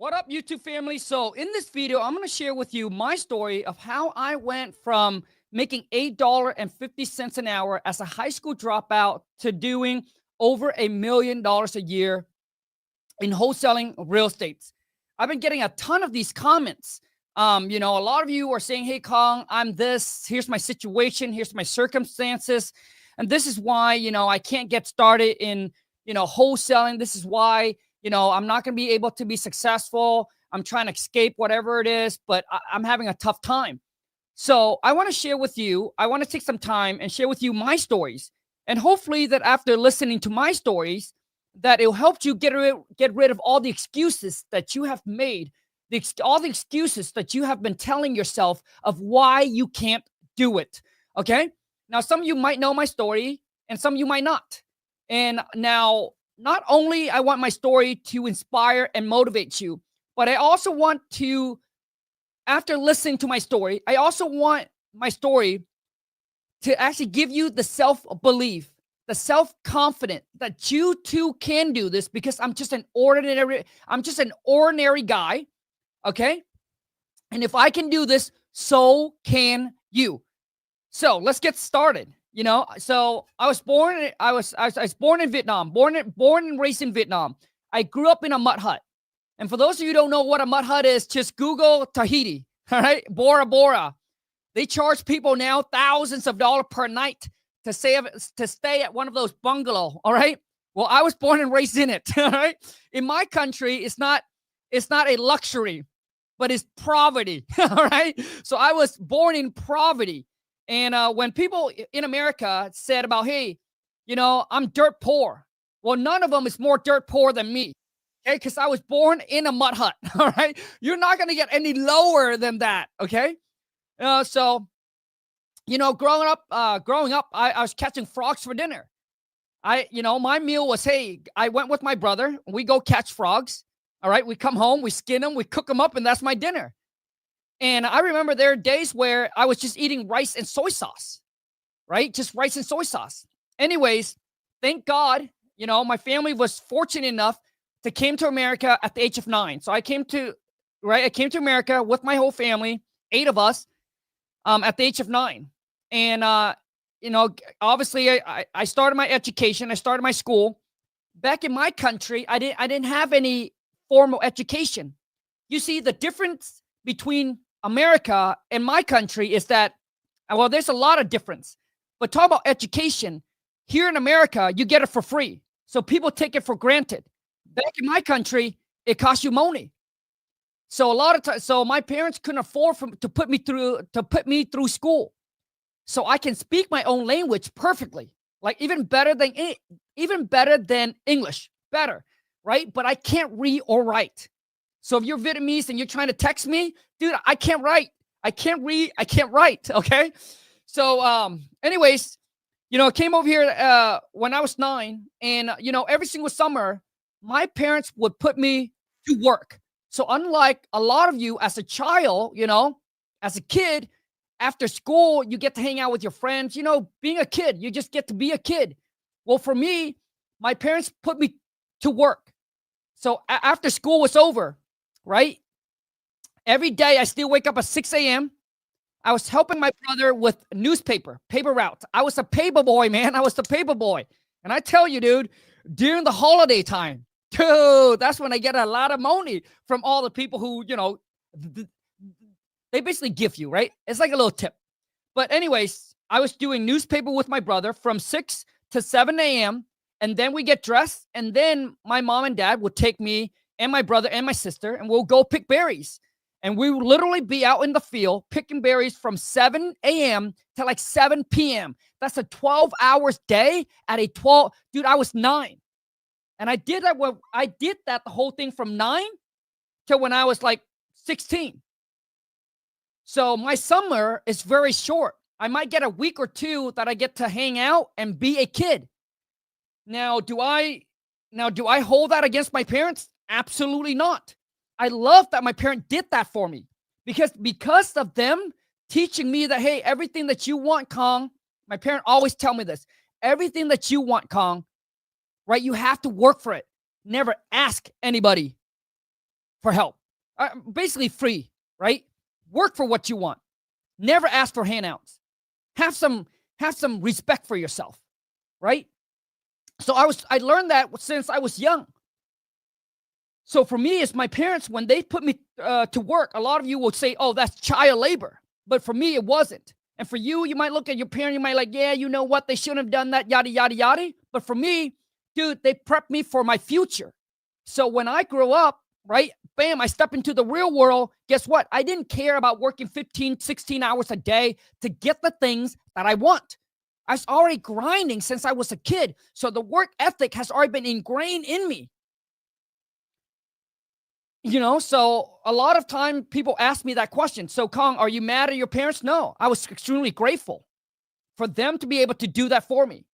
What up, YouTube family? So in this video, I'm going to share with you my story of how I went from making $8.50 an hour as a high school dropout to doing over $1 million a year in wholesaling real estate. I've been getting a ton of these comments. A lot of you are saying, hey, Khang, I'm this. Here's my situation. Here's my circumstances. And this is why, I can't get started in, wholesaling. This is why, I'm not going to be able to be successful. I'm trying to escape whatever it is, but I'm having a tough time. So I want to share with you, I want to take some time and share with you my stories. And hopefully that after listening to my stories, that it'll help you get rid of all the excuses that you have made, all the excuses that you have been telling yourself of why you can't do it. Okay. Now, some of you might know my story and some of you might not. And now, not only I want my story to inspire and motivate you, but I also want to, after listening to my story, I also want my story to actually give you the self-belief, the self-confidence that you too can do this, because I'm just an ordinary guy, okay? And if I can do this, so can you. So let's get started. So I was born in Vietnam, born and raised in Vietnam. I grew up in a mud hut. And for those of you who don't know what a mud hut is, just Google Tahiti, all right? Bora Bora. They charge people now thousands of dollars per night to stay at one of those bungalows, all right? Well, I was born and raised in it, all right? In my country, it's not a luxury, but it's poverty, all right? So I was born in poverty. And when people in America said about, hey, I'm dirt poor. Well, none of them is more dirt poor than me, okay? Because I was born in a mud hut, all right? You're not going to get any lower than that, okay? So, growing up, I was catching frogs for dinner. My meal was, hey, I went with my brother. We go catch frogs. All right. We come home, we skin them, we cook them up, and that's my dinner. And I remember there are days where I was just eating rice and soy sauce, right? Just rice and soy sauce. Anyways, thank God, my family was fortunate enough to came to America at the age of 9. So I came to America with my whole family, 8 of us. At the age of 9. And, obviously I started my education. I started my school. Back in my country, I didn't have any formal education. You see, the difference between America and my country is that, well, there's a lot of difference. But talk about education. Here in America, you get it for free. So people take it for granted. Back in my country, it costs you money. So a lot of times, so my parents couldn't afford to put me through school, so I can speak my own language perfectly, like even better than English, better, right? But I can't read or write. So if you're Vietnamese and you're trying to text me, dude, I can't write, I can't read, I can't write. Okay, so anyways, I came over here when I was 9, and every single summer, my parents would put me to work. So unlike a lot of you as a child, as a kid, after school, you get to hang out with your friends, being a kid, you just get to be a kid. Well, for me, my parents put me to work. So after school was over, right? Every day I still wake up at 6 a.m. I was helping my brother with paper route. I was a paper boy, man. I was the paper boy. And I tell you, dude, during the holiday time, dude, that's when I get a lot of money from all the people who, they basically give you, right? It's like a little tip. But anyways, I was doing newspaper with my brother from 6 to 7 a.m. And then we get dressed. And then my mom and dad would take me and my brother and my sister, and we'll go pick berries. And we would literally be out in the field picking berries from 7 a.m. to like 7 p.m. That's a 12-hour day at a 12. Dude, I was 9. And I did that the whole thing from 9 to when I was like 16. So my summer is very short. I might get a week or 2 that I get to hang out and be a kid. Now, do I hold that against my parents? Absolutely not. I love that my parent did that for me, because of them teaching me that, hey, everything that you want, Khang, my parent always tell me this, everything that you want, Khang, right? You have to work for it. Never ask anybody for help. Basically free, right? Work for what you want. Never ask for handouts. Have some respect for yourself, right? So I learned that since I was young. So for me, it's my parents, when they put me to work, a lot of you will say, oh, that's child labor. But for me, it wasn't. And for you, you might look at your parent, you might like, yeah, you know what? They shouldn't have done that, yada, yada, yada. But for me, dude, they prepped me for my future. So when I grow up, right, bam, I step into the real world. Guess what? I didn't care about working 15, 16 hours a day to get the things that I want. I was already grinding since I was a kid. So the work ethic has already been ingrained in me. You know, so a lot of time people ask me that question. So, Khang, are you mad at your parents? No, I was extremely grateful for them to be able to do that for me.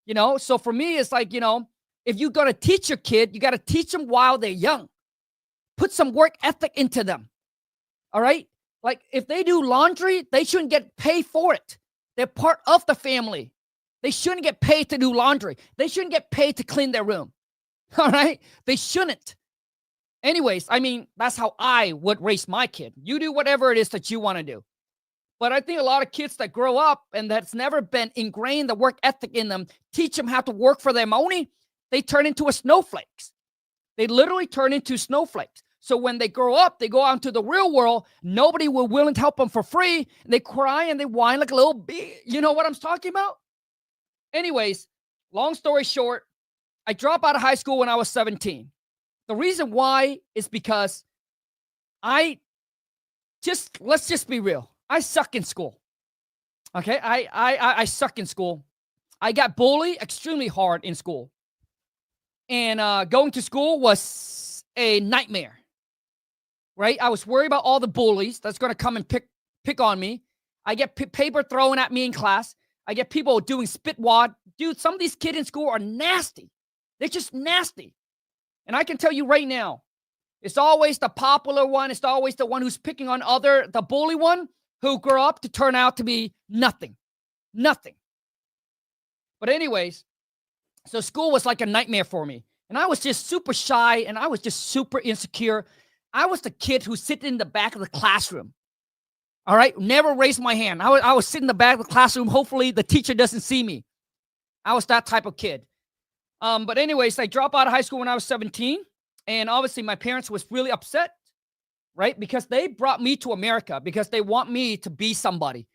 You know, so for me, it's like, you know, if you're going to teach your kid, you got to teach them while they're young. Put some work ethic into them. All right. Like if they do laundry, they shouldn't get paid for it. They're part of the family. They shouldn't get paid to do laundry. They shouldn't get paid to clean their room. All right. They shouldn't. Anyways, I mean, that's how I would raise my kid. You do whatever it is that you want to do. But I think a lot of kids that grow up and that's never been ingrained the work ethic in them, teach them how to work for their money, they turn into a snowflakes. They literally turn into snowflakes. So when they grow up, they go out into the real world. Nobody will willing to help them for free. And they cry and they whine like a little bee. You know what I'm talking about? Anyways, long story short, I dropped out of high school when I was 17. The reason why is because let's just be real. I suck in school. Okay, I suck in school. I got bullied extremely hard in school. And going to school was a nightmare, right? I was worried about all the bullies that's going to come and pick on me. I get paper thrown at me in class. I get people doing spit wad. Dude, some of these kids in school are nasty. They're just nasty. And I can tell you right now, it's always the popular one. It's always the one who's picking on the bully one who grew up to turn out to be nothing. Nothing. But anyways, so school was like a nightmare for me. And I was just super shy and I was just super insecure. I was the kid who sit in the back of the classroom. All right. Never raised my hand. I was sitting in the back of the classroom. Hopefully the teacher doesn't see me. I was that type of kid. But anyways, I dropped out of high school when I was 17. And obviously my parents was really upset, right? Because they brought me to America because they want me to be somebody.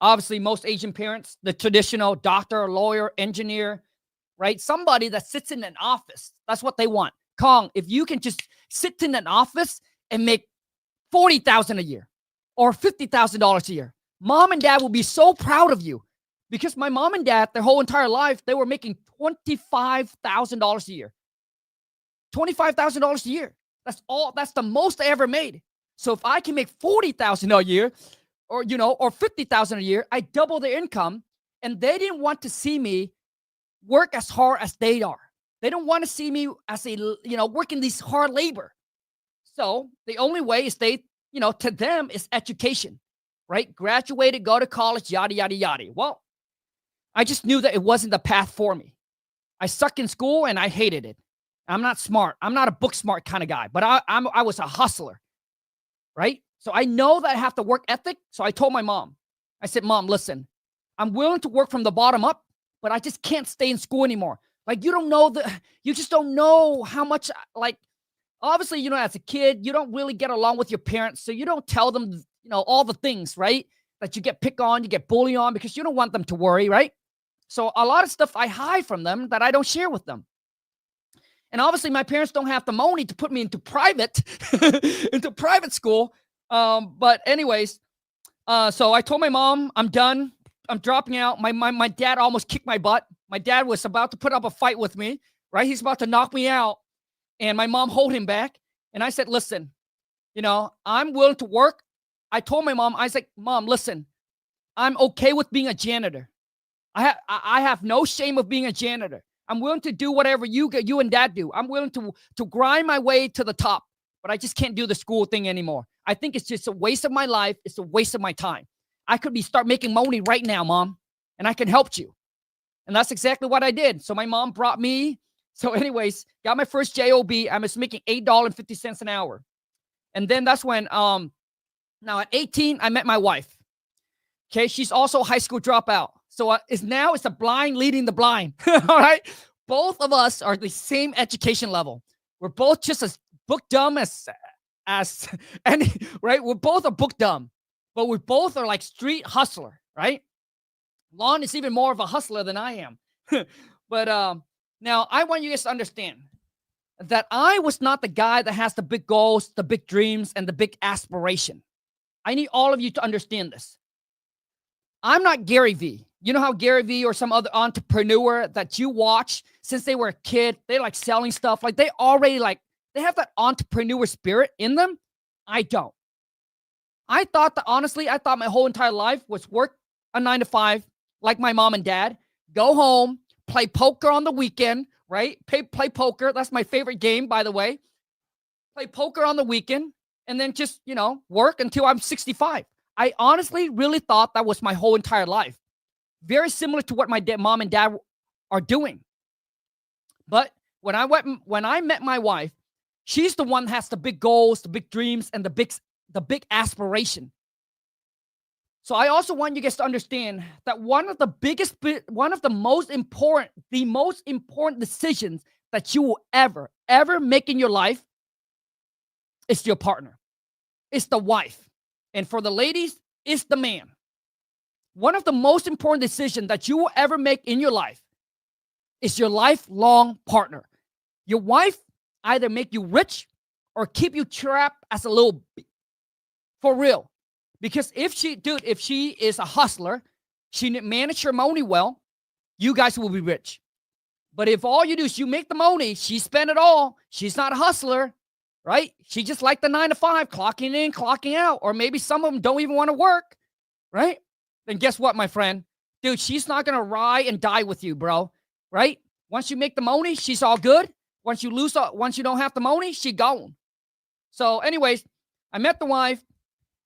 Obviously, most Asian parents, the traditional doctor, lawyer, engineer, right? Somebody that sits in an office. That's what they want. Khang, if you can just sit in an office and make $40,000 a year or $50,000 a year, mom and dad will be so proud of you. Because my mom and dad, their whole entire life, they were making $25,000 a year. $25,000 a year. That's all. That's the most I ever made. So if I can make $40,000 a year, or or $50,000 a year, I double their income. And they didn't want to see me work as hard as they are. They don't want to see me as working these hard labor. So the only way is to them is education, right? Graduated, go to college, yada, yada, yada. Well, I just knew that it wasn't the path for me. I suck in school and I hated it. I'm not smart. I'm not a book smart kind of guy, but I was a hustler, right? So I know that I have to work ethic. So I told my mom, I said, Mom, listen, I'm willing to work from the bottom up, but I just can't stay in school anymore. Like, you just don't know how much, obviously, as a kid, you don't really get along with your parents. So you don't tell them, all the things, right? That you get picked on, you get bullied on because you don't want them to worry, right? So a lot of stuff I hide from them that I don't share with them. And obviously my parents don't have the money to put me into private school. But anyways, so I told my mom, I'm done. I'm dropping out. My dad almost kicked my butt. My dad was about to put up a fight with me, right? He's about to knock me out. And my mom hold him back. And I said, listen, I'm willing to work. I told my mom, I was like, Mom, listen, I'm okay with being a janitor. I have no shame of being a janitor. I'm willing to do whatever you and Dad do. I'm willing to grind my way to the top, but I just can't do the school thing anymore. I think it's just a waste of my life. It's a waste of my time. I could start making money right now, Mom, and I can help you. And that's exactly what I did. So my mom brought me. So anyways, got my first job. I was making $8.50 an hour. And then that's when, now at 18, I met my wife. Okay, she's also a high school dropout. So it's a blind leading the blind. All right, both of us are the same education level. We're both just as book dumb as any, right? We're both are book dumb, but we both are like street hustler, right? Lon is even more of a hustler than I am. But now I want you guys to understand that I was not the guy that has the big goals, the big dreams, and the big aspiration. I need all of you to understand this. I'm not Gary Vee. You know how Gary Vee or some other entrepreneur that you watch since they were a kid, they like selling stuff. Like they already they have that entrepreneur spirit in them. I don't. I thought my whole entire life was work a 9 to 5, like my mom and dad, go home, play poker on the weekend, right? Play poker. That's my favorite game, by the way. Play poker on the weekend and then just, work until I'm 65. I honestly really thought that was my whole entire life. Very similar to what my mom and dad are doing. But when I met my wife, she's the one that has the big goals, the big dreams, and the big aspiration. So I also want you guys to understand that one of the most important decisions that you will ever make in your life is your partner. It's the wife. And for the ladies, it's the man. One of the most important decisions that you will ever make in your life is your lifelong partner. Your wife either make you rich or keep you trapped as a little bit. For real. Because if she is a hustler, she manage her money well, you guys will be rich. But if all you do is you make the money, she spend it all, she's not a hustler, right? She just like the 9 to 5, clocking in, clocking out. Or maybe some of them don't even want to work, right? Then guess what, my friend? Dude, she's not going to ride and die with you, bro, right? Once you make the money, she's all good. Once you don't have the money, she gone. So anyways, I met the wife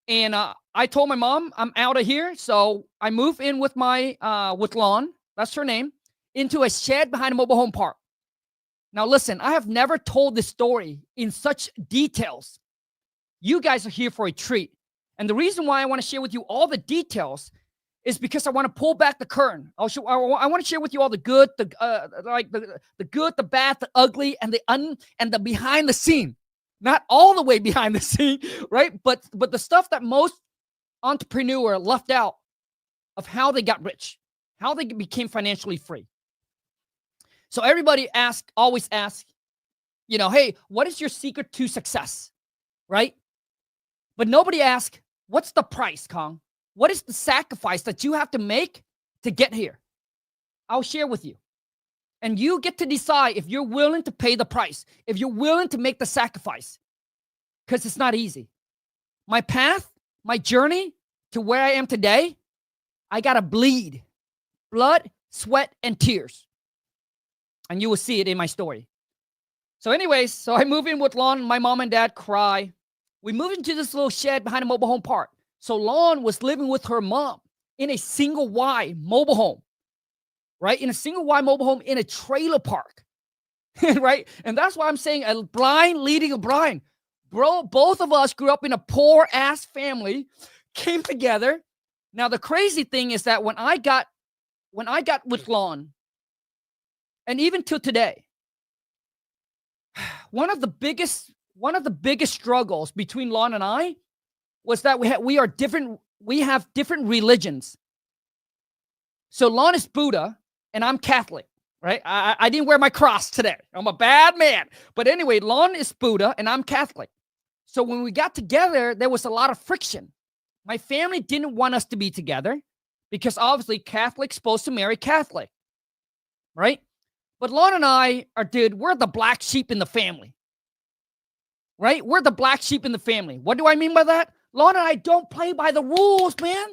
and I told my mom I'm out of here. So I moved in with with Lon, that's her name, into a shed behind a mobile home park. Now listen, I have never told this story in such details. You guys are here for a treat. And the reason why I want to share with you all the details is because I want to pull back the curtain. I want to share with you all the good, the good, the bad, the ugly, and the behind the scene. Not all the way behind the scene, right? But the stuff that most entrepreneurs left out of how they got rich, how they became financially free. So everybody always ask, hey, what is your secret to success, right? But nobody asks, what's the price, Khang? What is the sacrifice that you have to make to get here? I'll share with you. And you get to decide if you're willing to pay the price, if you're willing to make the sacrifice, because it's not easy. My path, my journey to where I am today, I got to bleed blood, sweat, and tears. And you will see it in my story. So anyways, I move in with Lon. My mom and dad cry. We moved into this little shed behind a mobile home park. So Lon was living with her mom in a single wide mobile home, right? In a single wide mobile home in a trailer park, right? And that's why I'm saying a blind leading a blind. Bro, both of us grew up in a poor ass family, came together. Now, the crazy thing is that when I got with Lon, and even till today, one of the biggest struggles between Lon and I was that we have different religions. So Lon is Buddha and I'm Catholic, right? I didn't wear my cross today. I'm a bad man. But anyway, Lon is Buddha and I'm Catholic. So when we got together, there was a lot of friction. My family didn't want us to be together because obviously Catholic's supposed to marry Catholic, right? But Lon and I we're the black sheep in the family, right? We're the black sheep in the family. What do I mean by that? Lon and I don't play by the rules, man.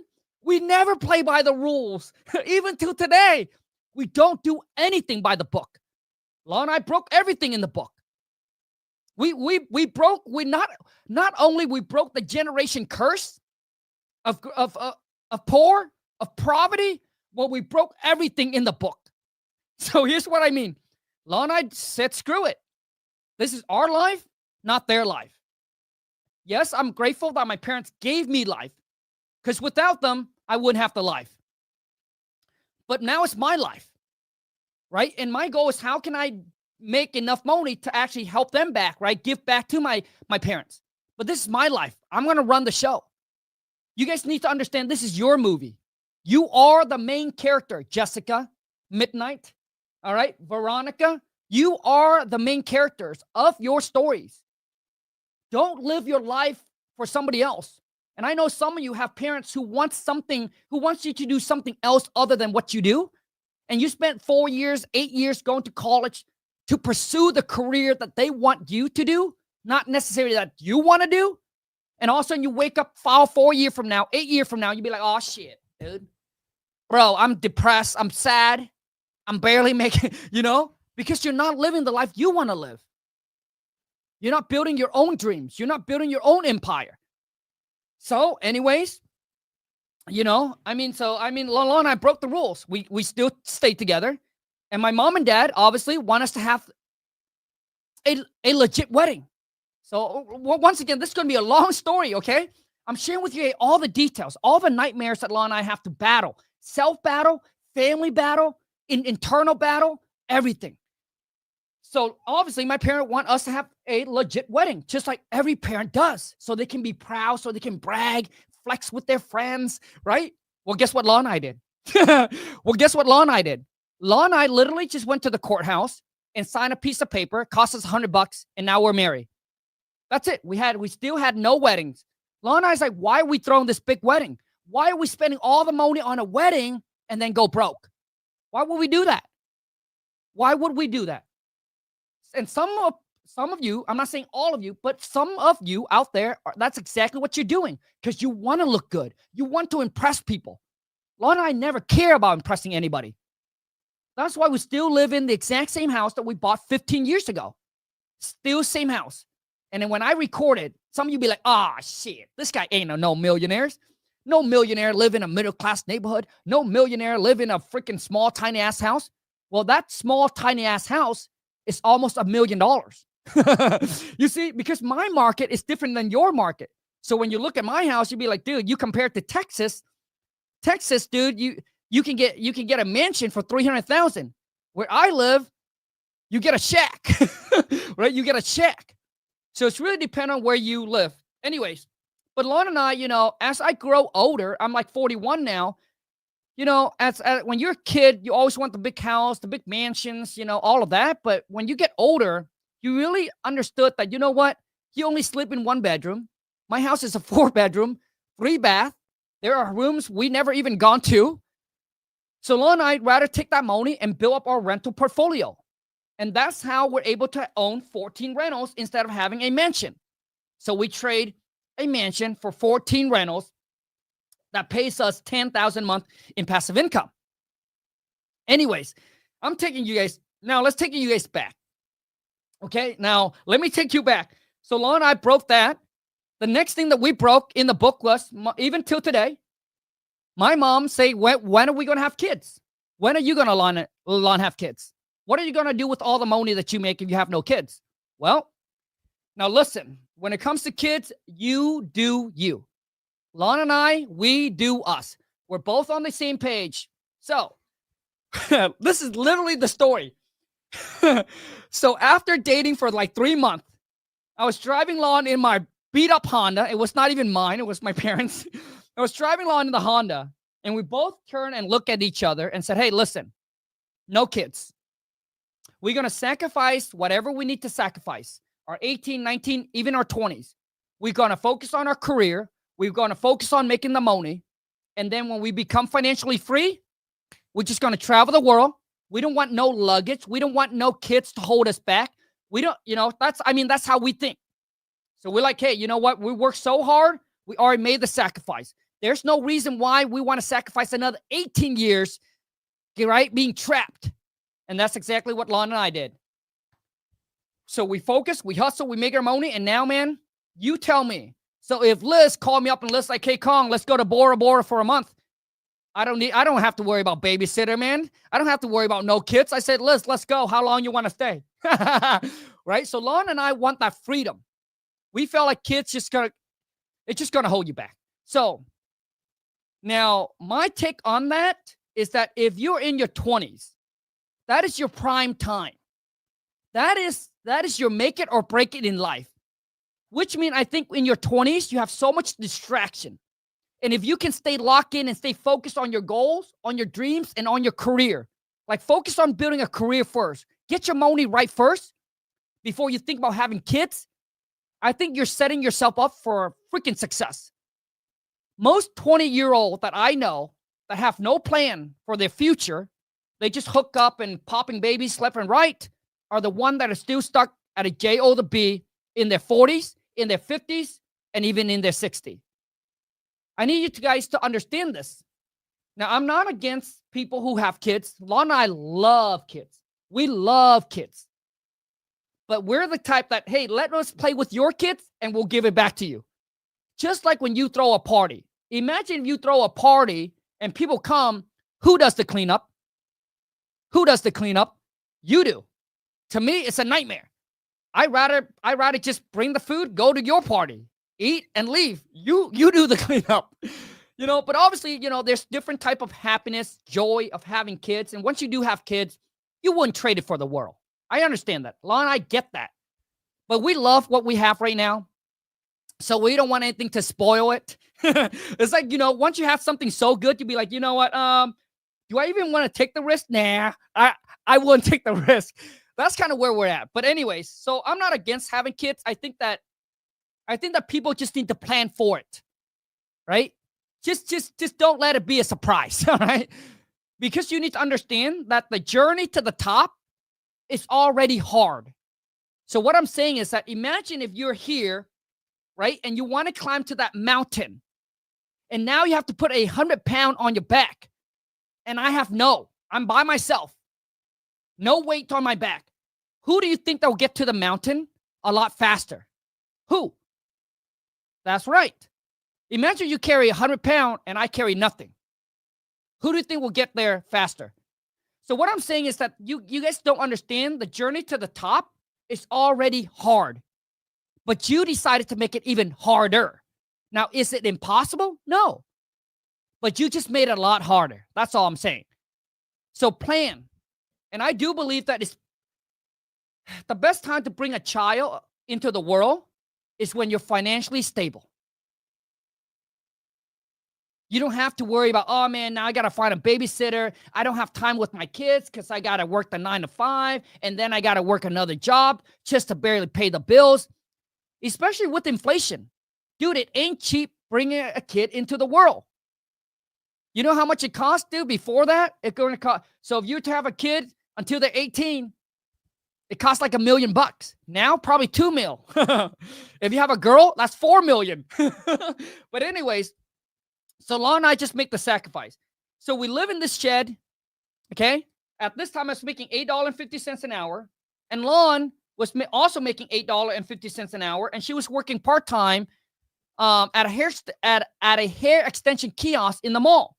We never play by the rules. Even till today, we don't do anything by the book. Lon and I broke everything in the book. We broke not only we broke the generation curse of poverty, well, we broke everything in the book. So here's what I mean. Lon and I said, screw it. This is our life, not their life. Yes, I'm grateful that my parents gave me life, because without them, I wouldn't have the life. But now it's my life, right? And my goal is, how can I make enough money to actually help them back, right? Give back to my parents. But this is my life. I'm going to run the show. You guys need to understand, this is your movie. You are the main character, Jessica, Midnight, all right, Veronica. You are the main characters of your stories. Don't live your life for somebody else. And I know some of you have parents who want you to do something else other than what you do. And you spent 4 years, 8 years going to college to pursue the career that they want you to do, not necessarily that you want to do. And all of a sudden you wake up 4 years from now, 8 years from now, you'll be like, oh shit, dude. Bro, I'm depressed. I'm sad. I'm barely making, because you're not living the life you want to live. You're not building your own dreams. You're not building your own empire. So anyways, Lala and I broke the rules. We still stayed together. And my mom and dad obviously want us to have a legit wedding. So once again, this is going to be a long story, okay? I'm sharing with you all the details, all the nightmares that Lala and I have to battle. Self-battle, family battle, internal battle, everything. So obviously my parents want us to have a legit wedding, just like every parent does. So they can be proud, so they can brag, flex with their friends, right? Well, guess what Lala and I did? Lala and I literally just went to the courthouse and signed a piece of paper. It cost us $100, and now we're married. That's it. We still had no weddings. Lala and I was like, why are we throwing this big wedding? Why are we spending all the money on a wedding and then go broke? Why would we do that? Why would we do that? And some of you, I'm not saying all of you, but some of you out there, that's exactly what you're doing, because you want to look good. You want to impress people. Lala and I never care about impressing anybody. That's why we still live in the exact same house that we bought 15 years ago. Still same house. And then when I recorded, some of you be like, shit, this guy ain't no millionaires. No millionaire live in a middle-class neighborhood. No millionaire live in a freaking small, tiny-ass house. Well, that small, tiny-ass house is almost $1 million. You see, because my market is different than your market. So when you look at my house, you'd be like, dude, you compare it to Texas, dude, you can get a mansion for $300,000. Where I live, you get a shack, right? You get a shack. So it's really dependent on where you live. Anyways, but Lana and I, as I grow older, I'm like 41 now. As when you're a kid, you always want the big house, the big mansions, all of that. But when you get older, you really understood that, you know what? You only sleep in one bedroom. My house is a 4-bedroom, 3-bath. There are rooms we never even gone to. So Lana and I'd rather take that money and build up our rental portfolio. And that's how we're able to own 14 rentals instead of having a mansion. So we trade a mansion for 14 rentals that pays us $10,000 a month in passive income. Anyways, let's take you guys back. Okay, now let me take you back. So Lana and I broke that. The next thing that we broke in the book was, even till today, my mom say, when are we going to have kids? When are you going to have kids? What are you going to do with all the money that you make if you have no kids? Well, now listen, when it comes to kids, you do you. Lana and I, we do us. We're both on the same page. So this is literally the story. So after dating for like 3 months, I was driving Lana in my beat up Honda. It was not even mine. It was my parents'. I was driving Lana in the Honda, and we both turned and looked at each other and said, hey, listen, no kids. We're going to sacrifice whatever we need to sacrifice. Our 18, 19, even our 20s. We're going to focus on our career. We're going to focus on making the money. And then when we become financially free, we're just going to travel the world. We don't want no luggage. We don't want no kids to hold us back. We don't, that's how we think. So we're like, hey, you know what? We worked so hard. We already made the sacrifice. There's no reason why we want to sacrifice another 18 years, right? Being trapped. And that's exactly what Lana and I did. So we focus, we hustle, we make our money. And now, man, you tell me. So if Liz called me up and Liz like, hey, Khang, let's go to Bora Bora for a month. I don't have to worry about babysitter, man. I don't have to worry about no kids. I said, Liz, let's go. How long you want to stay? Right? So Lana and I want that freedom. We felt like kids just It's just going to hold you back. So now my take on that is that if you're in your 20s, that is your prime time. That is your make it or break it in life. Which means I think in your 20s, you have so much distraction. And if you can stay locked in and stay focused on your goals, on your dreams, and on your career, like focus on building a career first. Get your money right first before you think about having kids. I think you're setting yourself up for freaking success. Most 20-year-olds that I know that have no plan for their future, they just hook up and popping babies left and right, are the ones that are still stuck at a J-O to B in their 40s, in their 50s, and even in their 60s. I need you guys to understand this. Now, I'm not against people who have kids. Lon and I love kids. We love kids. But we're the type that, hey, let us play with your kids and we'll give it back to you. Just like when you throw a party. Imagine if you throw a party and people come, who does the cleanup? Who does the cleanup? You do. To me, it's a nightmare. I'd rather just bring the food, go to your party, eat and leave. You do the cleanup. But obviously, there's different type of happiness, joy of having kids. And once you do have kids, you wouldn't trade it for the world. I understand that. Lon and I get that. But we love what we have right now. So we don't want anything to spoil it. It's like, once you have something so good, you'd be like, you know what? Do I even want to take the risk? Nah, I wouldn't take the risk. That's kind of where we're at. But anyways, so I'm not against having kids. I think that people just need to plan for it. Right? Just don't let it be a surprise. All right? Because you need to understand that the journey to the top is already hard. So what I'm saying is that imagine if you're here, right? And you want to climb to that mountain. And now you have to put 100-pound on your back. And I'm by myself. No weight on my back. Who do you think that will get to the mountain a lot faster? Who? That's right. Imagine you carry 100-pound and I carry nothing. Who do you think will get there faster? So what I'm saying is that you guys don't understand the journey to the top is already hard. But you decided to make it even harder. Now, is it impossible? No. But you just made it a lot harder. That's all I'm saying. So plan. And I do believe that it's the best time to bring a child into the world is when you're financially stable. You don't have to worry about, oh man, now I got to find a babysitter. I don't have time with my kids because I got to work the 9 to 5. And then I got to work another job just to barely pay the bills. Especially with inflation. Dude, it ain't cheap bringing a kid into the world. You know how much it costs, dude, before that? It's going to cost. So if you were to have a kid until they're 18, it costs like $1 million. Now, probably $2 million. If you have a girl, that's $4 million. But anyways, so Lon and I just make the sacrifice. So we live in this shed, okay? At this time, I was making $8.50 an hour. And Lon was also making $8.50 an hour. And she was working part-time at a hair extension kiosk in the mall.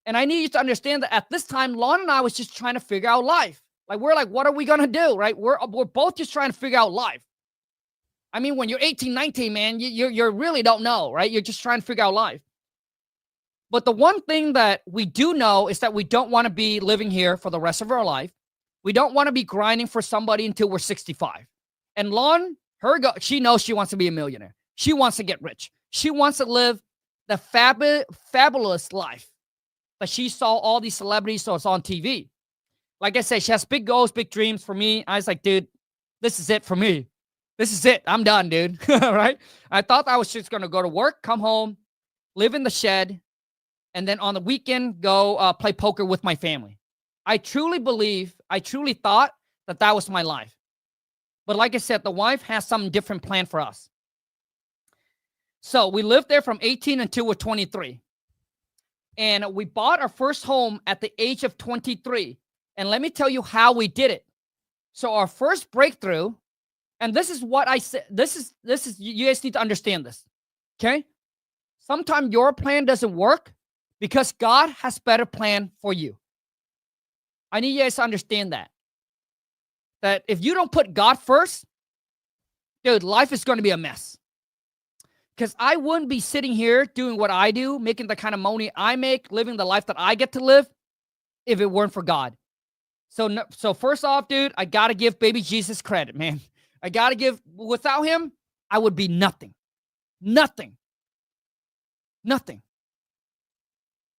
And I need you to understand that at this time, Lon and I was just trying to figure out life. Like, we're like, what are we going to do, right? We're both just trying to figure out life. I mean, when you're 18, 19, man, you really don't know, right? You're just trying to figure out life. But the one thing that we do know is that we don't want to be living here for the rest of our life. We don't want to be grinding for somebody until we're 65. And Lon, she knows she wants to be a millionaire. She wants to get rich. She wants to live the fabulous life that she saw all these celebrities so it's on TV. Like I said, she has big goals, big dreams. For me, I was like, dude, this is it for me. This is it. I'm done, dude. Right? I thought I was just going to go to work, come home, live in the shed, and then on the weekend, go play poker with my family. I truly thought that was my life. But like I said, the wife has some different plan for us. So we lived there from 18 until we're 23. And we bought our first home at the age of 23. And let me tell you how we did it. So our first breakthrough, and this is what I said, this is, you guys need to understand this. Okay? Sometimes your plan doesn't work because God has better plan for you. I need you guys to understand that. That if you don't put God first, dude, life is going to be a mess. Because I wouldn't be sitting here doing what I do, making the kind of money I make, living the life that I get to live, if it weren't for God. So, no, so first off, dude, I got to give baby Jesus credit, man. I got to give, without him, I would be nothing. Nothing. Nothing.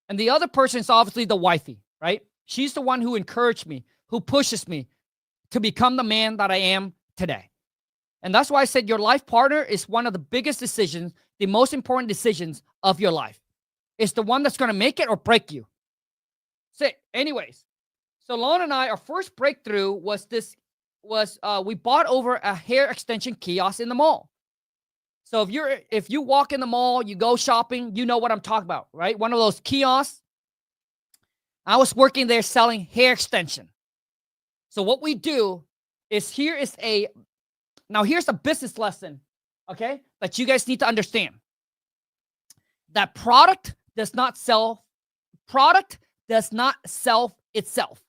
And the other person is obviously the wifey, right? She's the one who encouraged me, who pushes me to become the man that I am today. And that's why I said your life partner is one of the biggest decisions, the most important decisions of your life. It's the one that's going to make it or break you. So anyways, so Lon and I, our first breakthrough was we bought over a hair extension kiosk in the mall. So if you walk in the mall, you go shopping, you know what I'm talking about, right? One of those kiosks. I was working there selling hair extension. So what we do is here's a business lesson, okay, that you guys need to understand. That product does not sell itself.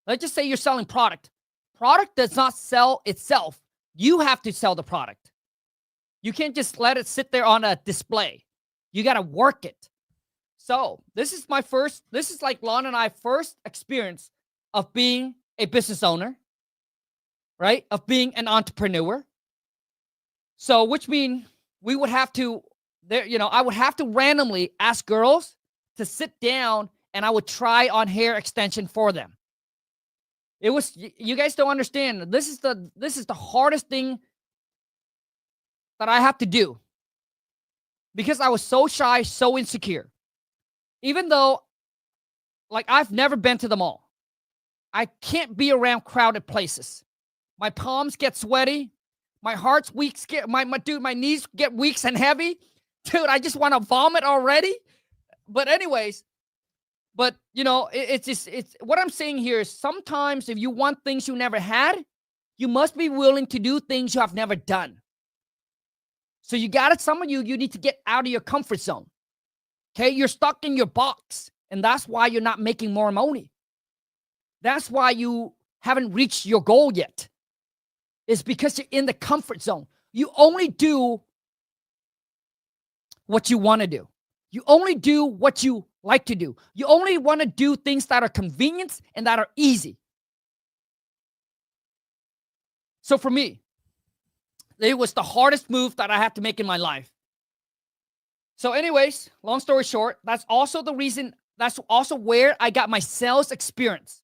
Let's just say you're selling product. Product does not sell itself. You have to sell the product. You can't just let it sit there on a display. You got to work it. So this is like Lon and I first experience of being a business owner, right? Of being an entrepreneur. So which means we would have to, I would have to randomly ask girls to sit down and I would try on hair extension for them. You guys don't understand. This is the hardest thing that I have to do because I was so shy, so insecure. Even though, like, I've never been to the mall. I can't be around crowded places. My palms get sweaty. My heart's weak. My knees get weak and heavy. Dude, I just want to vomit already. But anyways, it's what I'm saying here is sometimes if you want things you never had, you must be willing to do things you have never done. So some of you need to get out of your comfort zone. Okay, you're stuck in your box, and that's why you're not making more money. That's why you haven't reached your goal yet. It's because you're in the comfort zone. You only do what you want to do. You only do what you like to do. You only want to do things that are convenient and that are easy. So for me, it was the hardest move that I had to make in my life. So anyways, long story short, that's also the reason, that's also where I got my sales experience.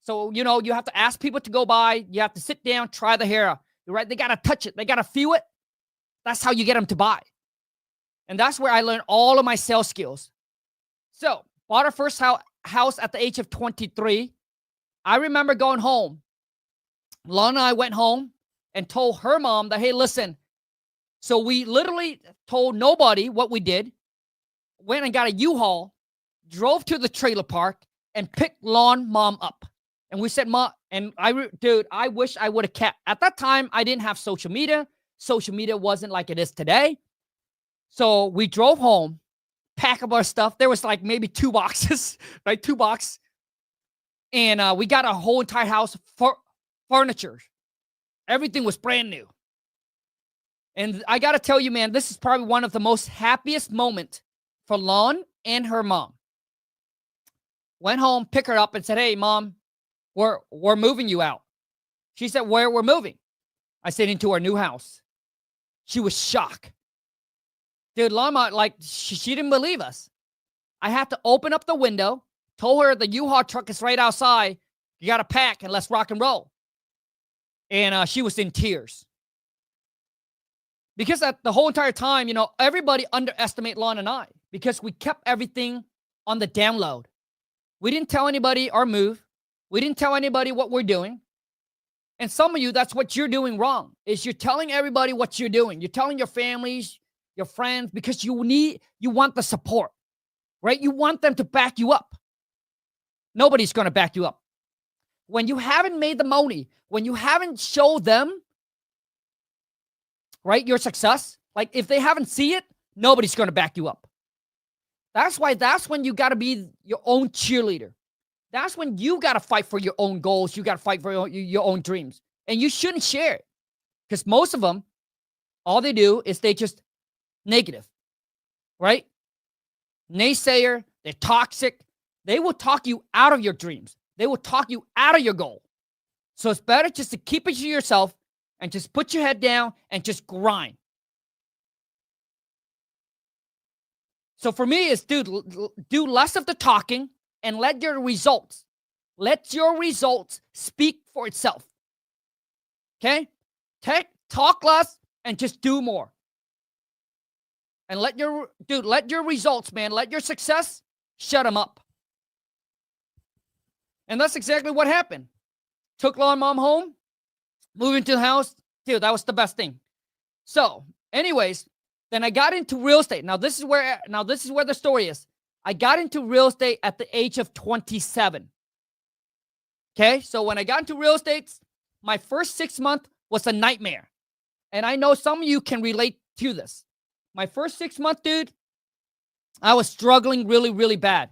So, you have to ask people to go by. You have to sit down, try the hair. Right? They got to touch it. They got to feel it. That's how you get them to buy. And that's where I learned all of my sales skills. So, bought our first house at the age of 23. I remember going home. Lon and I went home and told her mom that, hey, listen. So we literally told nobody what we did. Went and got a U-Haul, drove to the trailer park, and picked Lon mom up. And we said, Mom, and I wish I would have kept. At that time, I didn't have social media. Social media wasn't like it is today. So we drove home, pack up our stuff. There was like maybe 2 boxes, right? 2 boxes. And we got a whole entire house for furniture. Everything was brand new. And I got to tell you, man, this is probably one of the most happiest moments for Lon and her mom. Went home, picked her up and said, hey, Mom, we're moving you out. She said, where we're moving? I said, into our new house. She was shocked. Dude, Lama, like, she didn't believe us. I had to open up the window, told her the U-Haul truck is right outside. You got to pack and let's rock and roll. And she was in tears. Because the whole entire time, everybody underestimated Lon and I because we kept everything on the download. We didn't tell anybody our move. We didn't tell anybody what we're doing. And some of you, that's what you're doing wrong, is you're telling everybody what you're doing. You're telling your families, your friends, because you want the support, right? You want them to back you up. Nobody's going to back you up. When you haven't made the money, when you haven't showed them, right, your success, like if they haven't seen it, nobody's going to back you up. That's when you got to be your own cheerleader. That's when you got to fight for your own goals. You got to fight for your own dreams. And you shouldn't share it. Because most of them, all they do is they just negative, right? Naysayer, they're toxic. They will talk you out of your dreams. They will talk you out of your goal. So it's better just to keep it to yourself and just put your head down and just grind. So for me, it's do less of the talking and let your results speak for itself. Okay? Talk less and just do more. And let your results, man, let your success shut them up. And that's exactly what happened. Took Lawn Mom home, moved into the house. Dude, that was the best thing. So, anyways, then I got into real estate. Now this is where the story is. I got into real estate at the age of 27. Okay? So when I got into real estate, my first 6 months was a nightmare. And I know some of you can relate to this. My first 6 months, dude, I was struggling really, really bad.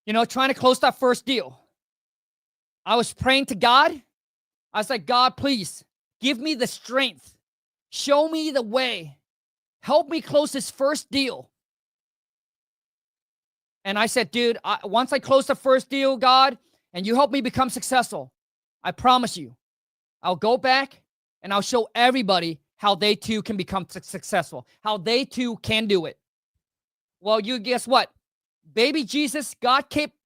You know, trying to close that first deal. I was praying to God. I was like, God, please give me the strength. Show me the way. Help me close this first deal. And I said, dude, once I close the first deal, God, and you help me become successful, I promise you, I'll go back and I'll show everybody how they too can become successful, how they too can do it. Well, you guess what? Baby Jesus, God kept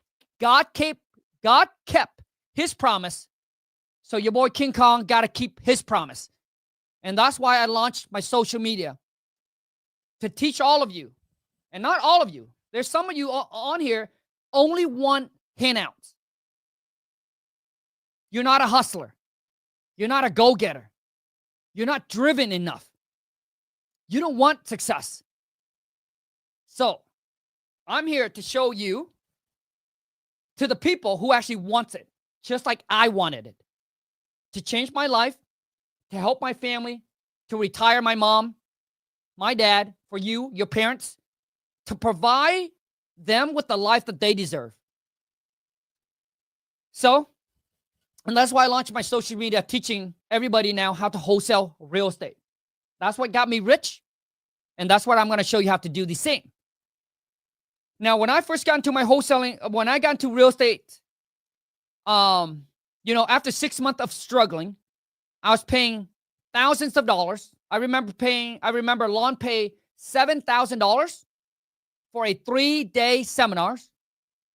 his promise. So your boy King Khang got to keep his promise. And that's why I launched my social media to teach all of you, and not all of you. There's some of you on here, only want handouts. You're not a hustler. You're not a go-getter. You're not driven enough. You don't want success. So I'm here to show you to the people who actually wants it, just like I wanted it, to change my life, to help my family, to retire my mom, my dad, for you, your parents, to provide them with the life that they deserve. So, and that's why I launched my social media, teaching everybody now how to wholesale real estate. That's what got me rich, and that's what I'm going to show you how to do the same. Now, when I first got into my wholesaling, when I got into real estate, you know, after 6 months of struggling, I was paying thousands of dollars. I remember Lon pay $7,000 for a 3-day seminar.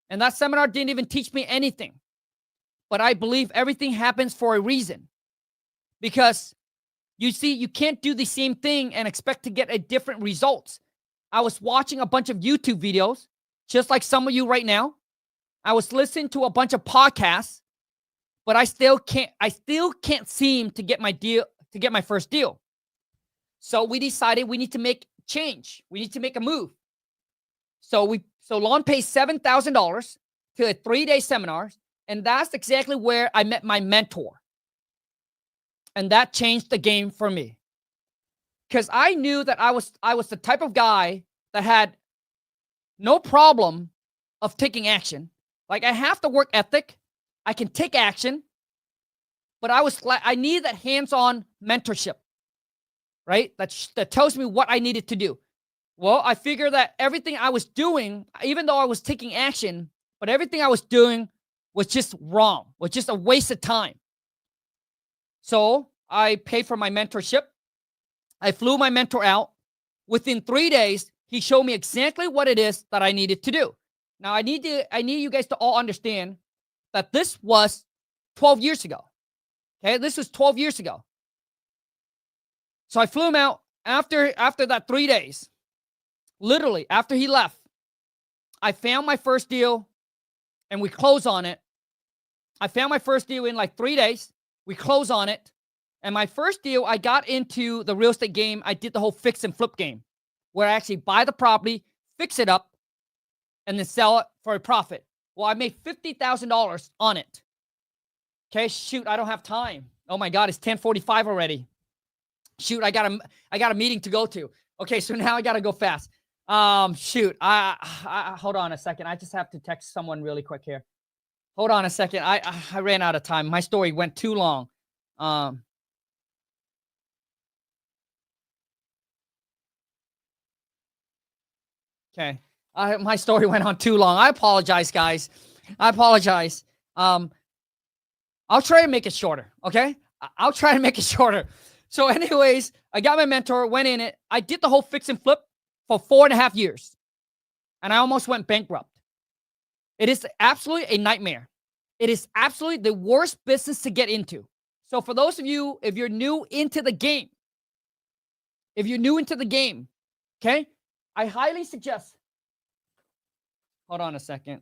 And that seminar didn't even teach me anything. But I believe everything happens for a reason. Because you see, you can't do the same thing and expect to get a different results. I was watching a bunch of YouTube videos, just like some of you right now. I was listening to a bunch of podcasts, but I still can't seem to get my first deal. So we decided we need to make change. We need to make a move. So Lon pays $7,000 to a 3-day seminar, and that's exactly where I met my mentor. And that changed the game for me. Because I knew that I was the type of guy that had no problem of taking action. Like, I have the work ethic. I can take action. But I needed that hands-on mentorship, right? That tells me what I needed to do. Well, I figured that everything I was doing, even though I was taking action, but everything I was doing was just wrong, was just a waste of time. So I paid for my mentorship. I flew my mentor out. Within 3 days, he showed me exactly what it is that I needed to do. Now, I need you guys to all understand that this was 12 years ago. Okay, this was 12 years ago. So I flew him out after that 3 days. Literally, after he left, I found my first deal and we closed on it. I found my first deal in like 3 days. We closed on it. And my first deal, I got into the real estate game. I did the whole fix and flip game where I actually buy the property, fix it up, and then sell it for a profit. Well, I made $50,000 on it. Okay, shoot, I don't have time. Oh my God, it's 10:45 already. Shoot, I got a meeting to go to. Okay, so now I got to go fast. Shoot, I hold on a second. I just have to text someone really quick here. Hold on a second. I ran out of time. My story went too long. Okay. My story went on too long. I apologize, guys. I apologize. I'll try to make it shorter, okay? I'll try to make it shorter. So anyways, I got my mentor, went in it. I did the whole fix and flip for 4.5 years, and I almost went bankrupt. It is absolutely a nightmare. It is absolutely the worst business to get into. So for those of you, if you're new into the game, okay, I highly suggest, hold on a second.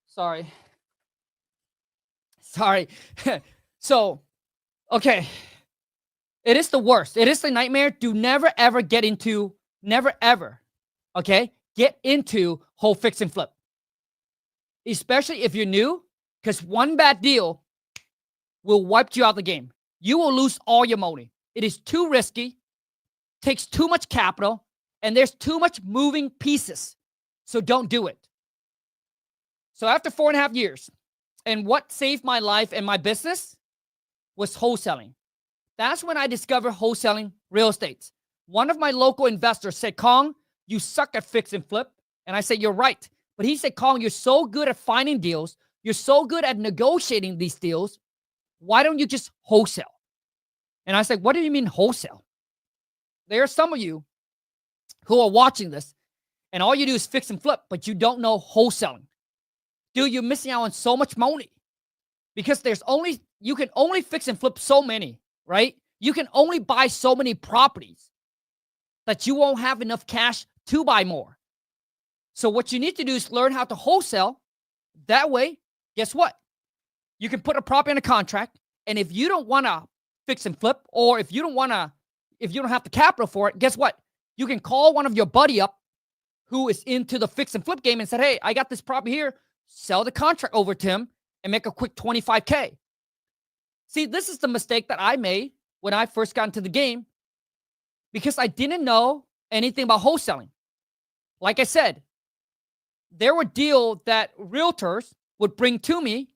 Sorry. So, okay. It is the worst. It is the nightmare. Do never, ever get into, okay, get into whole fix and flip. Especially if you're new, because one bad deal will wipe you out the game. You will lose all your money. It is too risky, takes too much capital, and there's too much moving pieces. So don't do it. So after 4.5 years, and what saved my life and my business was wholesaling. That's when I discovered wholesaling real estate. One of my local investors said, Khang, you suck at fix and flip. And I said, you're right. But he said, Khang, you're so good at finding deals. You're so good at negotiating these deals. Why don't you just wholesale? And I said, what do you mean wholesale? There are some of you who are watching this, and all you do is fix and flip, but you don't know wholesaling. Dude, you're missing out on so much money because you can only fix and flip so many, right? You can only buy so many properties that you won't have enough cash to buy more. So what you need to do is learn how to wholesale. That way, guess what? You can put a property in a contract, and if you don't want to fix and flip, or if you don't have the capital for it, guess what? You can call one of your buddy up who is into the fix and flip game and said, hey, I got this property here. Sell the contract over to him and make a quick $25K. See, this is the mistake that I made when I first got into the game because I didn't know anything about wholesaling. Like I said, there were deals that realtors would bring to me,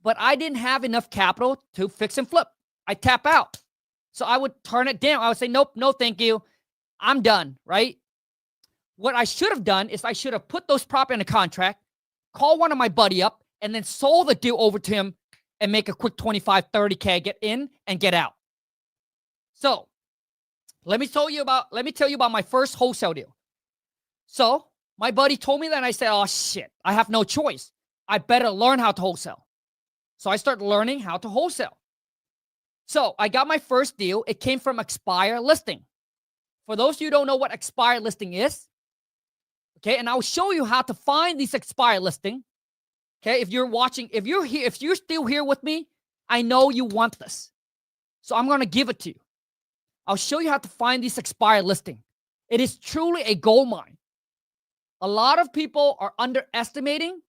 but I didn't have enough capital to fix and flip. I tap out. So I would turn it down. I would say, nope, no, thank you. I'm done, right? What I should have done is I should have put those property in a contract, call one of my buddy up, and then sold the deal over to him and make a quick 25, 30K, get in and get out. So let me tell you about my first wholesale deal. So my buddy told me that, and I said, oh shit, I have no choice. I better learn how to wholesale. So I started learning how to wholesale. So I got my first deal. It came from expired listing. For those of you who don't know what expired listing is, okay, and I'll show you how to find these expired listing. Okay, if you're watching, if you're still here with me, I know you want this. So I'm going to give it to you. I'll show you how to find these expired listing. It is truly a gold mine. A lot of people are underestimating.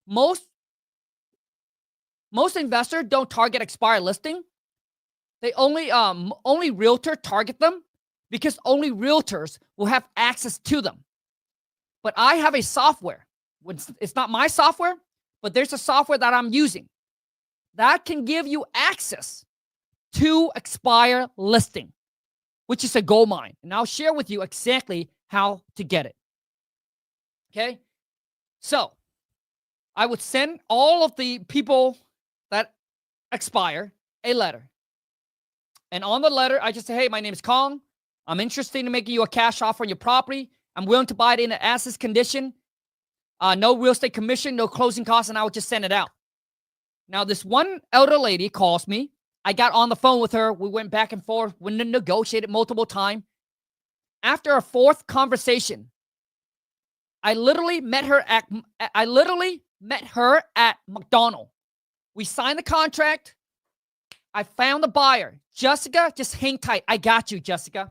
Most investors don't target expired listing. They only realtor target them because only realtors will have access to them. But I have a software. It's not my software, but there's a software that I'm using that can give you access to expire listing, which is a gold mine. And I'll share with you exactly how to get it. Okay? So I would send all of the people that expire a letter. And on the letter, I just say, hey, my name is Khang. I'm interested in making you a cash offer on your property. I'm willing to buy it in an as-is condition. No real estate commission, no closing costs, and I would just send it out. Now, this one elder lady calls me. I got on the phone with her. We went back and forth. We negotiated multiple times. After a fourth conversation, I literally met her at McDonald's. We signed the contract. I found the buyer. Jessica, just hang tight. I got you, Jessica.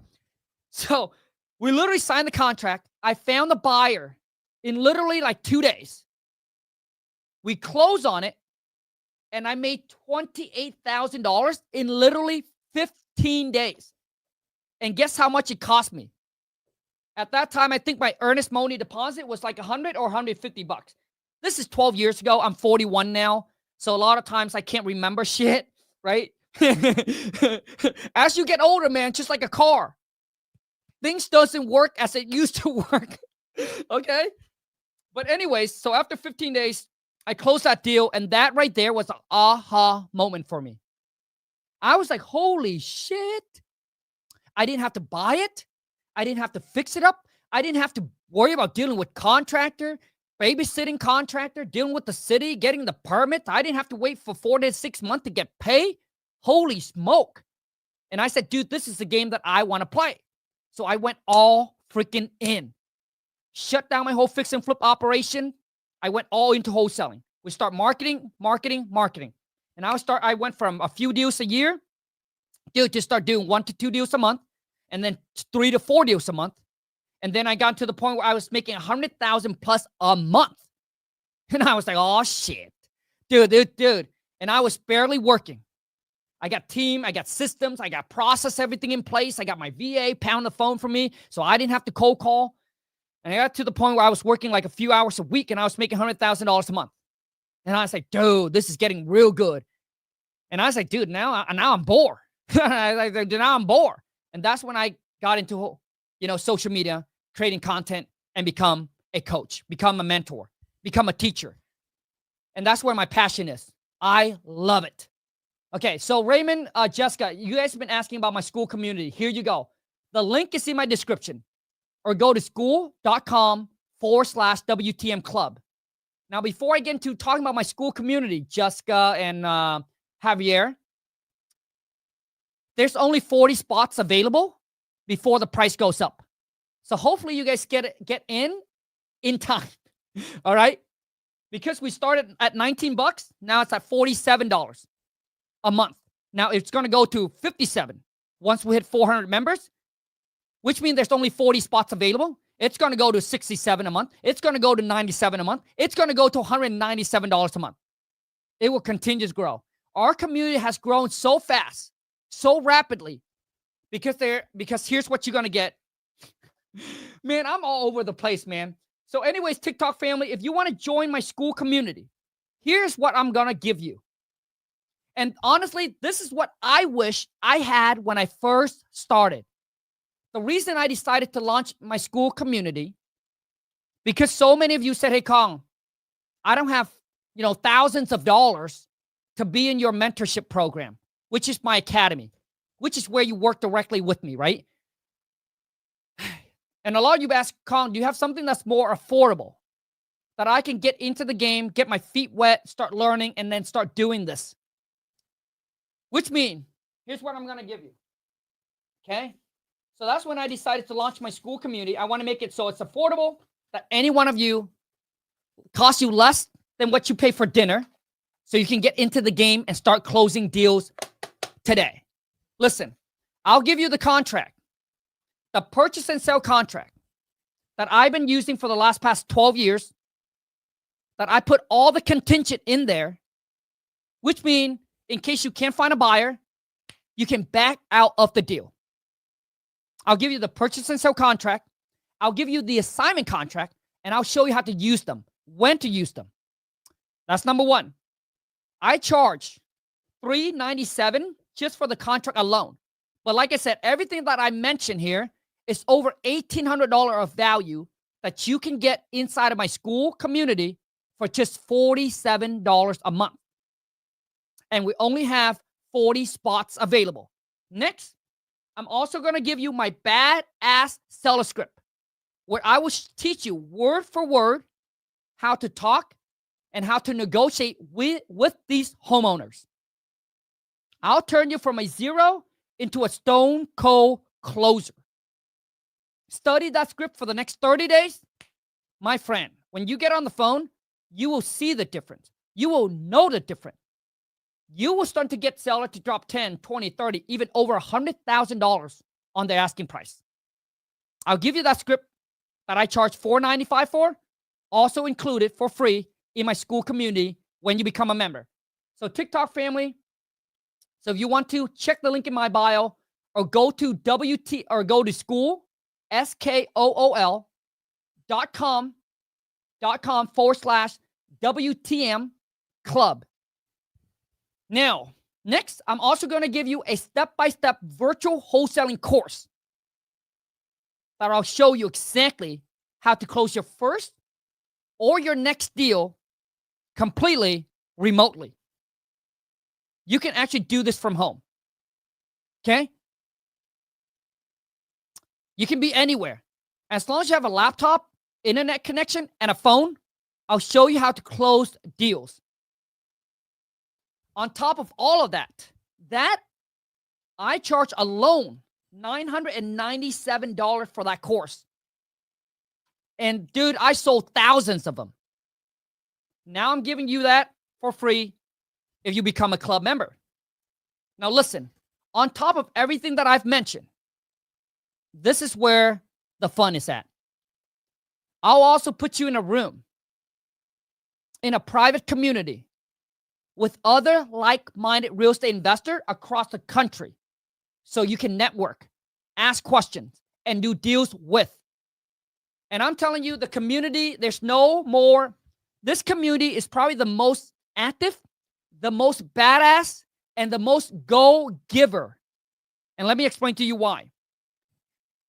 So we literally signed the contract. I found the buyer in literally like 2 days. We closed on it, and I made $28,000 in literally 15 days. And guess how much it cost me? At that time, I think my earnest money deposit was like $100 or $150. This is 12 years ago. I'm 41 now. So a lot of times I can't remember shit, right? As you get older, man, just like a car, things doesn't work as it used to work. Okay? But anyways, so after 15 days, I closed that deal, and that right there was an aha moment for me. I was like, holy shit. I didn't have to buy it. I didn't have to fix it up. I didn't have to worry about dealing with contractor, babysitting contractor, dealing with the city, getting the permit. I didn't have to wait for 4 to 6 months to get paid. Holy smoke. And I said, dude, this is the game that I want to play. So I went all freaking in. Shut down my whole fix and flip operation. I went all into wholesaling. We start marketing. And I went from a few deals a year, dude, to start doing 1 to 2 deals a month, and then 3 to 4 deals a month. And then I got to the point where I was making 100,000 plus a month. And I was like, oh shit, dude. And I was barely working. I got team, I got systems, I got process, everything in place. I got my VA pound the phone for me, so I didn't have to cold call. And I got to the point where I was working like a few hours a week, and I was making $100,000 a month. And I was like, dude, this is getting real good. And I was like, dude, now I'm bored. Now I'm bored. And that's when I got into, social media, creating content, and become a coach, become a mentor, become a teacher. And that's where my passion is. I love it. Okay, so Raymond, Jessica, you guys have been asking about my school community. Here you go. The link is in my description. Or go to school.com/WTM club. Now, before I get into talking about my school community, Jessica and Javier, there's only 40 spots available before the price goes up. So hopefully you guys get in time. All right? Because we started at $19, now it's at $47 a month. Now it's going to go to $57 once we hit 400 members, which means there's only 40 spots available. It's going to go to $67 a month. It's going to go to $97 a month. It's going to go to $197 a month. It will continue to grow. Our community has grown so fast, so rapidly, because here's what you're going to get. Man, I'm all over the place, man. So anyways, TikTok family, if you want to join my school community, here's what I'm going to give you. And honestly, this is what I wish I had when I first started. The reason I decided to launch my school community, because so many of you said, hey, Khang, I don't have, thousands of dollars to be in your mentorship program, which is my academy, which is where you work directly with me, right? And a lot of you ask, Khang, do you have something that's more affordable that I can get into the game, get my feet wet, start learning, and then start doing this? Which means, here's what I'm going to give you. Okay? So that's when I decided to launch my school community. I want to make it so it's affordable, that any one of you costs you less than what you pay for dinner, so you can get into the game and start closing deals today. Listen, I'll give you the contract, the purchase and sell contract that I've been using for the past 12 years, that I put all the contingent in there, which means in case you can't find a buyer, you can back out of the deal. I'll give you the purchase and sell contract. I'll give you the assignment contract, and I'll show you how to use them, when to use them. That's number one. I charge $397 just for the contract alone. But like I said, everything that I mentioned here is over $1,800 of value that you can get inside of my school community for just $47 a month. And we only have 40 spots available. Next, I'm also going to give you my badass seller script, where I will teach you word for word how to talk and how to negotiate with these homeowners. I'll turn you from a zero into a stone cold closer. Study that script for the next 30 days. My friend, when you get on the phone, you will see the difference. You will know the difference. You will start to get sellers to drop 10, 20, 30, even over $100,000 on their asking price. I'll give you that script that I charge $495 for, also included for free in my school community when you become a member. So TikTok family, so if you want to, check the link in my bio, or go to school, SKOOL.com/WTM club. Now, next, I'm also going to give you a step-by-step virtual wholesaling course that I'll show you exactly how to close your first or your next deal completely remotely. You can actually do this from home. Okay? You can be anywhere. As long as you have a laptop, internet connection, and a phone, I'll show you how to close deals. On top of all of that, I charge alone $997 for that course. And dude, I sold thousands of them. Now I'm giving you that for free if you become a club member. Now listen, on top of everything that I've mentioned, this is where the fun is at. I'll also put you in a room, in a private community with other like-minded real estate investors across the country so you can network, ask questions, and do deals with. And I'm telling you, the community, there's no more. This community is probably the most active, the most badass, and the most go-giver. And let me explain to you why.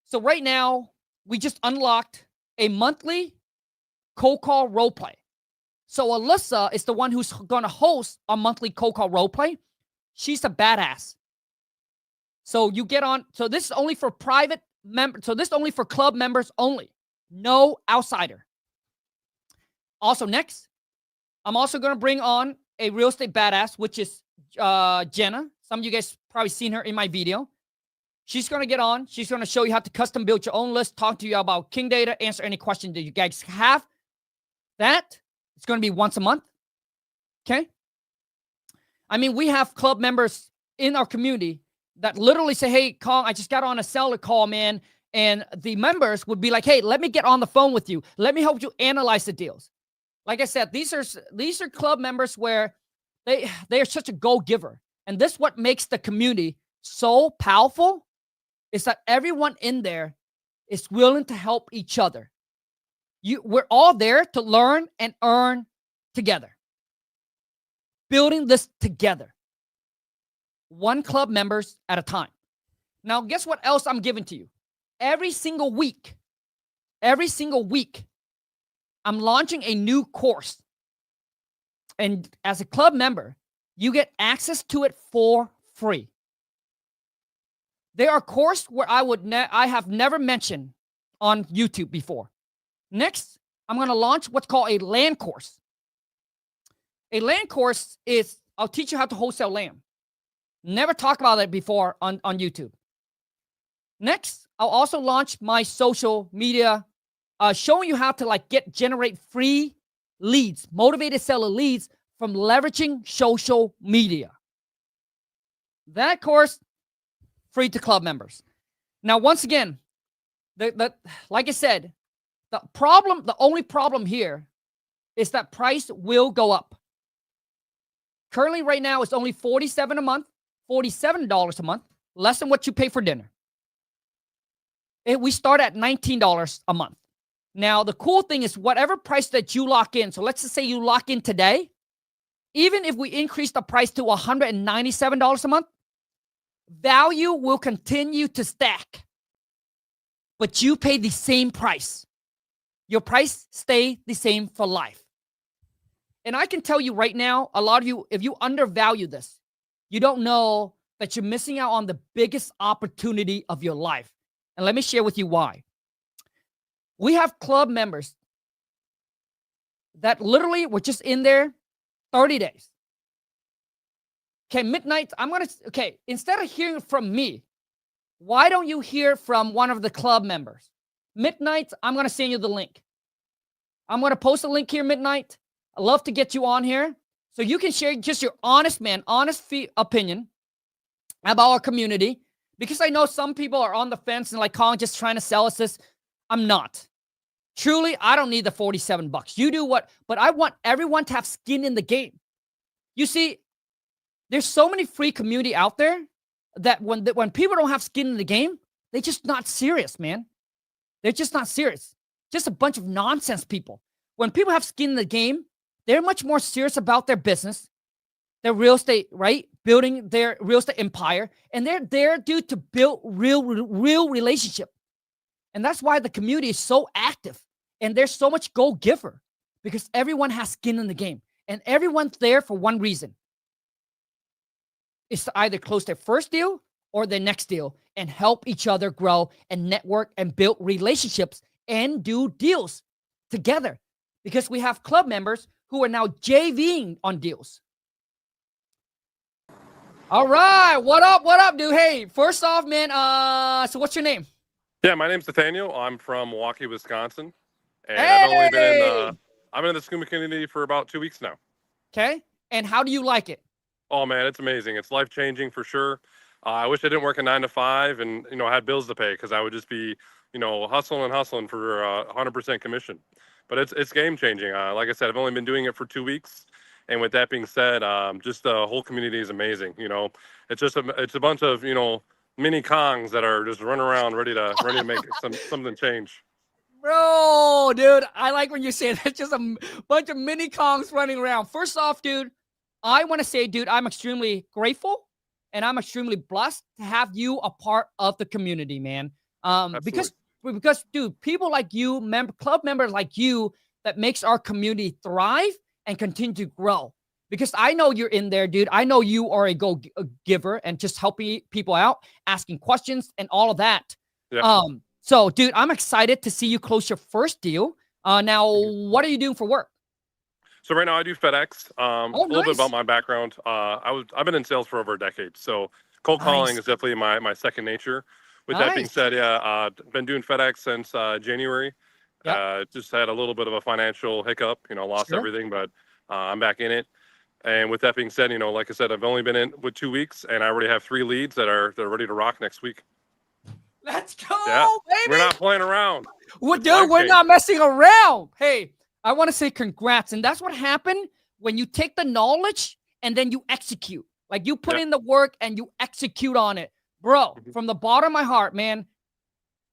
So right now, we just unlocked a monthly cold call role play. So Alyssa is the one who's going to host a monthly cold call role play. She's a badass. So you get on. So this is only for private members. So this is only for club members only. No outsider. Also next, I'm also going to bring on a real estate badass, which is Jenna. Some of you guys probably seen her in my video. She's going to get on. She's going to show you how to custom build your own list, talk to you about King data, answer any question that you guys have. That is going to be once a month. Okay? I mean, we have club members in our community that literally say, hey, Khang, I just got on a seller call, man. And the members would be like, hey, let me get on the phone with you. Let me help you analyze the deals. Like I said, these are club members where they are such a go-giver. And this is what makes the community so powerful, is that everyone in there is willing to help each other. We're all there to learn and earn together. Building this together. One club members at a time. Now, guess what else I'm giving to you? Every single week, I'm launching a new course. And as a club member, you get access to it for free. There are courses where I have never mentioned on YouTube before. Next, I'm going to launch what's called a land course. A land course is, I'll teach you how to wholesale land. Never talked about it before on YouTube. Next, I'll also launch my social media, showing you how to generate free leads, motivated seller leads from leveraging social media. That course, free to club members. Now, once again, like I said, the only problem here is that price will go up. Currently, right now, it's only $47 a month, $47 a month, less than what you pay for dinner. We start at $19 a month. Now, the cool thing is whatever price that you lock in, so let's just say you lock in today, even if we increase the price to $197 a month, value will continue to stack. But you pay the same price. Your price stay the same for life. And I can tell you right now, a lot of you, if you undervalue this, you don't know that you're missing out on the biggest opportunity of your life. And let me share with you why. We have club members that literally were just in there 30 days. Okay, midnight, instead of hearing from me, why don't you hear from one of the club members? Midnight, I'm going to send you the link. I'm going to post a link here, Midnight. I'd love to get you on here so you can share just your honest opinion about our community. Because I know some people are on the fence and like, Khang, just trying to sell us this. I'm not. Truly, I don't need the $47. You do what, but I want everyone to have skin in the game. You see, there's so many free community out there that when people don't have skin in the game, they're just not serious, man. They're just not serious. Just a bunch of nonsense people. When people have skin in the game, they're much more serious about their business. their real estate, right? Building their real estate empire. And they're there, dude, to build real relationship. And that's why the community is so active. And there's so much go giver because everyone has skin in the game. And everyone's there for one reason. It's to either close their first deal or their next deal and help each other grow and network and build relationships and do deals together. Because we have club members who are now JVing on deals. All right. What up, dude? Hey, first off, man, so what's your name? Yeah, my name's Nathaniel. I'm from Milwaukee, Wisconsin. And Hey! I've been in the SCUMA community for about 2 weeks now. Okay. And how do you like it? Oh man, it's amazing. It's life-changing for sure. I wish I didn't work a 9 to 5 and, I had bills to pay because I would just be, hustling for 100% commission. But it's game-changing. Like I said, I've only been doing it for 2 weeks. And with that being said, just the whole community is amazing. It's just it's a bunch of, mini Khangs that are just running around ready to make something change. Bro, dude, I like when you say that's just a bunch of mini Khangs running around. First off, dude, I want to say, dude, I'm extremely grateful and I'm extremely blessed to have you a part of the community, man. Because, dude, people like you, club members like you, that makes our community thrive and continue to grow. Because I know you're in there, dude. I know you are a giver and just helping people out, asking questions and all of that. Yeah. So, dude, I'm excited to see you close your first deal. Now, what are you doing for work? So right now I do FedEx. A little bit nice. about my background. I've been in sales for over a decade. So cold calling is definitely my second nature. With that being said, yeah, been doing FedEx since January. Yep. Just had a little bit of a financial hiccup, lost everything, but I'm back in it. And with that being said, like I said, I've only been in with 2 weeks and I already have 3 leads that are ready to rock next week. Let's go, baby. We're not playing around. Dude, we're not messing around. Hey, I want to say congrats. And that's what happened when you take the knowledge and then you execute. Like you put in the work and you execute on it. Bro, from the bottom of my heart, man,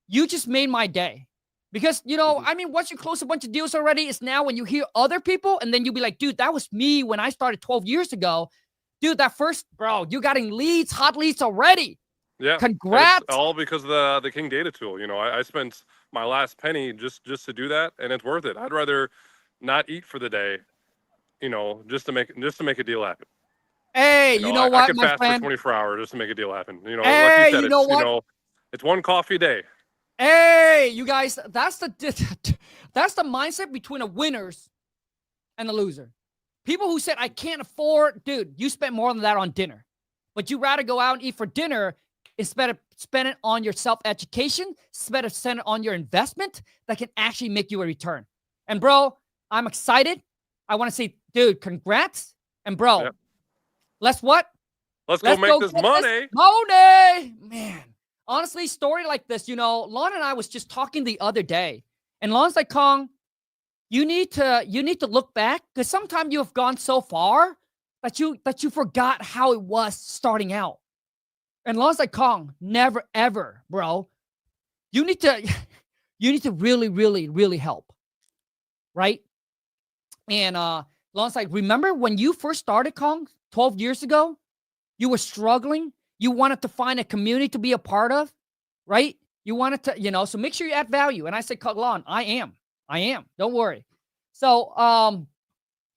you just made my day. Because, once you close a bunch of deals already, it's now when you hear other people and then you'll be like, dude, that was me when I started 12 years ago. Dude, bro, you got in leads, hot leads already. Yeah. Congrats. It's all because of the King data tool. I spent my last penny just to do that, and it's worth it. I'd rather not eat for the day, just to make a deal happen. Hey, you know what, I could my fast friend? For 24 hours just to make a deal happen. Hey, like you said, what? It's one coffee a day. Hey, you guys, that's the mindset between a winners and a loser. People who said, I can't afford, dude, you spent more than that on dinner. But you rather go out and eat for dinner instead of spend it on your self-education, instead of spend it on your investment that can actually make you a return. And bro, I'm excited. I want to say, dude, congrats. And bro, let's what? Let's go make this money. Money, man. Honestly, story like this, Lon and I was just talking the other day, and Lon's like, Khang, you need to look back because sometimes you have gone so far that you forgot how it was starting out. And Lon's like, Khang, never ever, bro. You need to really, really, really help, right? And Lon's like, remember when you first started, Khang, 12 years ago? You were struggling. You wanted to find a community to be a part of, right? You wanted to, so make sure you add value. And I said, Lon, I am. Don't worry. So,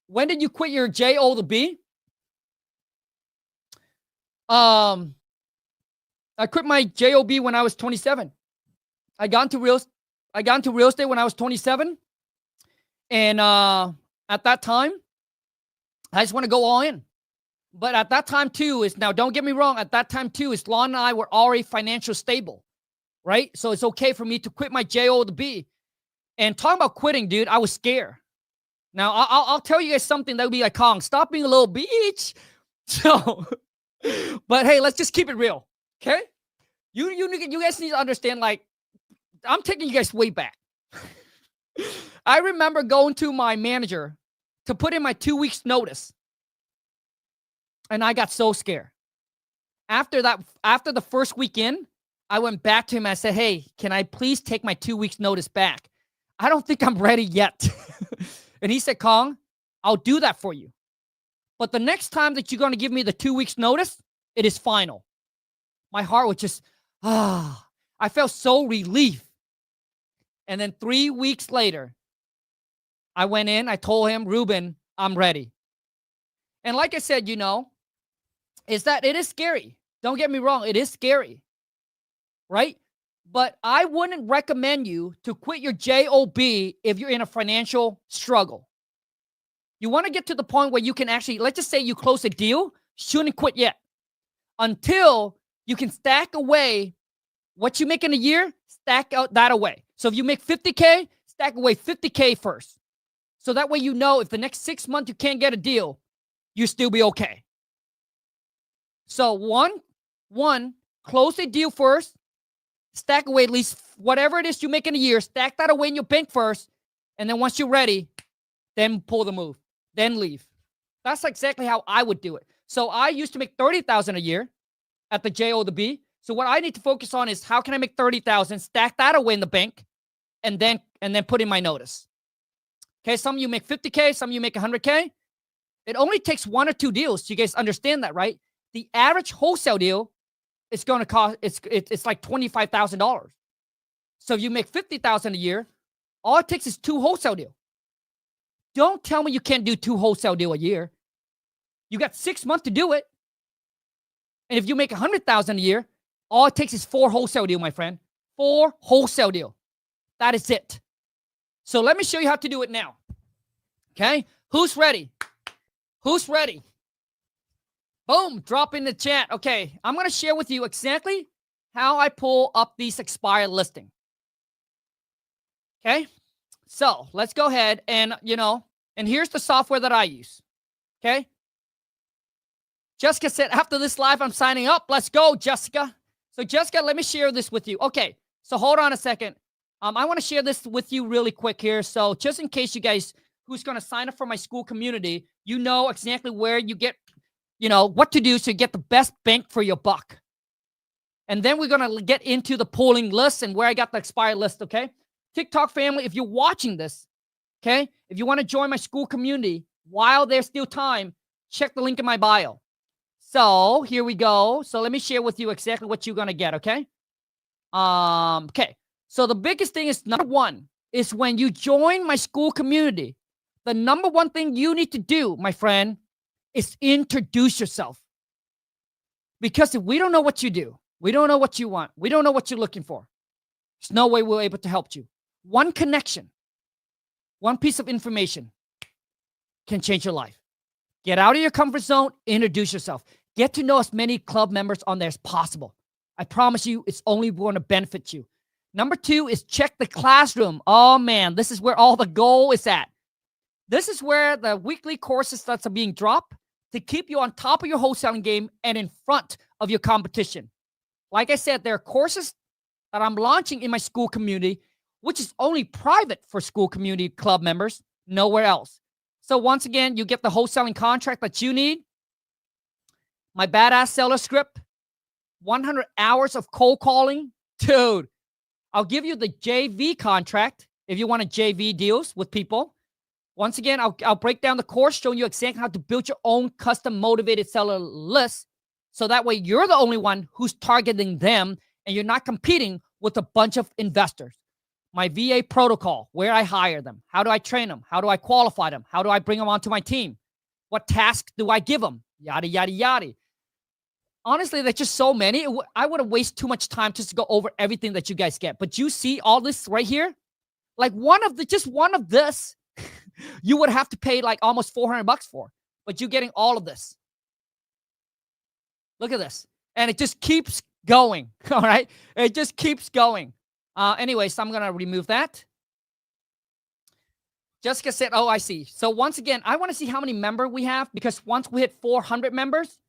when did you quit your JO to B? I quit my JOB when I was 27. I got into real estate when I was 27. And at that time, I just want to go all in. But at that time too don't get me wrong, at that time too Lon and I were already financially stable, right? So it's okay for me to quit my JO to B. And talking about quitting, dude, I was scared. Now I'll tell you guys something that would be like, Khang, stop being a little bitch. So, but hey, let's just keep it real, okay? You guys need to understand, like, I'm taking you guys way back. I remember going to my manager to put in my 2 weeks notice. And I got so scared. After the first weekend, I went back to him and I said, hey, can I please take my 2 weeks notice back? I don't think I'm ready yet. And he said, Khang, I'll do that for you. But the next time that you're going to give me the 2 weeks notice, it is final. My heart was just, I felt so relieved. And then 3 weeks later, I went in, I told him, Ruben, I'm ready. And like I said, is that it is scary. Don't get me wrong. It is scary, right? But I wouldn't recommend you to quit your job if you're in a financial struggle. You want to get to the point where you can actually, let's just say you close a deal, shouldn't quit yet until you can stack away what you make in a year, stack out that away. So if you make 50K, stack away 50K first. So that way if the next 6 months you can't get a deal, you still be okay. So one, close a deal first, stack away at least whatever it is you make in a year, stack that away in your bank first, and then once you're ready, then pull the move, then leave. That's exactly how I would do it. So I used to make $30,000 a year at the job. So what I need to focus on is how can I make $30,000, stack that away in the bank, and then put in my notice. Okay, some of you make 50K, some of you make 100K. It only takes 1 or 2 deals. You guys understand that, right? The average wholesale deal is going to cost, it's like $25,000. So if you make $50,000 a year, all it takes is 2 wholesale deals. Don't tell me you can't do 2 wholesale deals a year. You got 6 months to do it. And if you make $100,000 a year, all it takes is 4 wholesale deals, my friend. 4 wholesale deals. That is it. So let me show you how to do it now. Okay? Who's ready? Who's ready? Boom, drop in the chat. Okay, I'm going to share with you exactly how I pull up these expired listing. Okay? So let's go ahead and, and here's the software that I use. Okay? Jessica said, after this live, I'm signing up. Let's go, Jessica. So Jessica, let me share this with you. Okay, so hold on a second. I want to share this with you really quick here. So just in case you guys who's going to sign up for my school community, you know exactly where you get, what to do to get the best bang for your buck. And then we're going to get into the polling list and where I got the expired list, okay? TikTok family, if you're watching this, okay, if you want to join my school community while there's still time, check the link in my bio. So here we go. So let me share with you exactly what you're going to get, okay? Okay. So the biggest thing is, number one, is when you join my school community, the number one thing you need to do, my friend, is introduce yourself. Because if we don't know what you do, we don't know what you want, we don't know what you're looking for, there's no way we're able to help you. One connection, one piece of information can change your life. Get out of your comfort zone, introduce yourself. Get to know as many club members on there as possible. I promise you, it's only going to benefit you. Number two is check the classroom. Oh, man, this is where all the gold is at. This is where the weekly courses that are being dropped to keep you on top of your wholesaling game and in front of your competition. Like I said, there are courses that I'm launching in my school community, which is only private for school community club members, nowhere else. So once again, you get the wholesaling contract that you need, my badass seller script, 100 hours of cold calling. Dude, I'll give you the JV contract if you want to JV deals with people. Once again, I'll break down the course, showing you exactly how to build your own custom motivated seller list. So that way you're the only one who's targeting them and you're not competing with a bunch of investors. My VA protocol, where I hire them. How do I train them? How do I qualify them? How do I bring them onto my team? What tasks do I give them? Yada, yada, yada. Honestly, there's just so many. I would have wasted too much time just to go over everything that you guys get. But you see all this right here? Like just one of this, you would have to pay like almost $400 for. But you're getting all of this. Look at this. And it just keeps going. All right? It just keeps going. Anyway, so I'm going to remove that. Jessica said, oh, I see. So once again, I want to see how many members we have, because once we hit 400 members,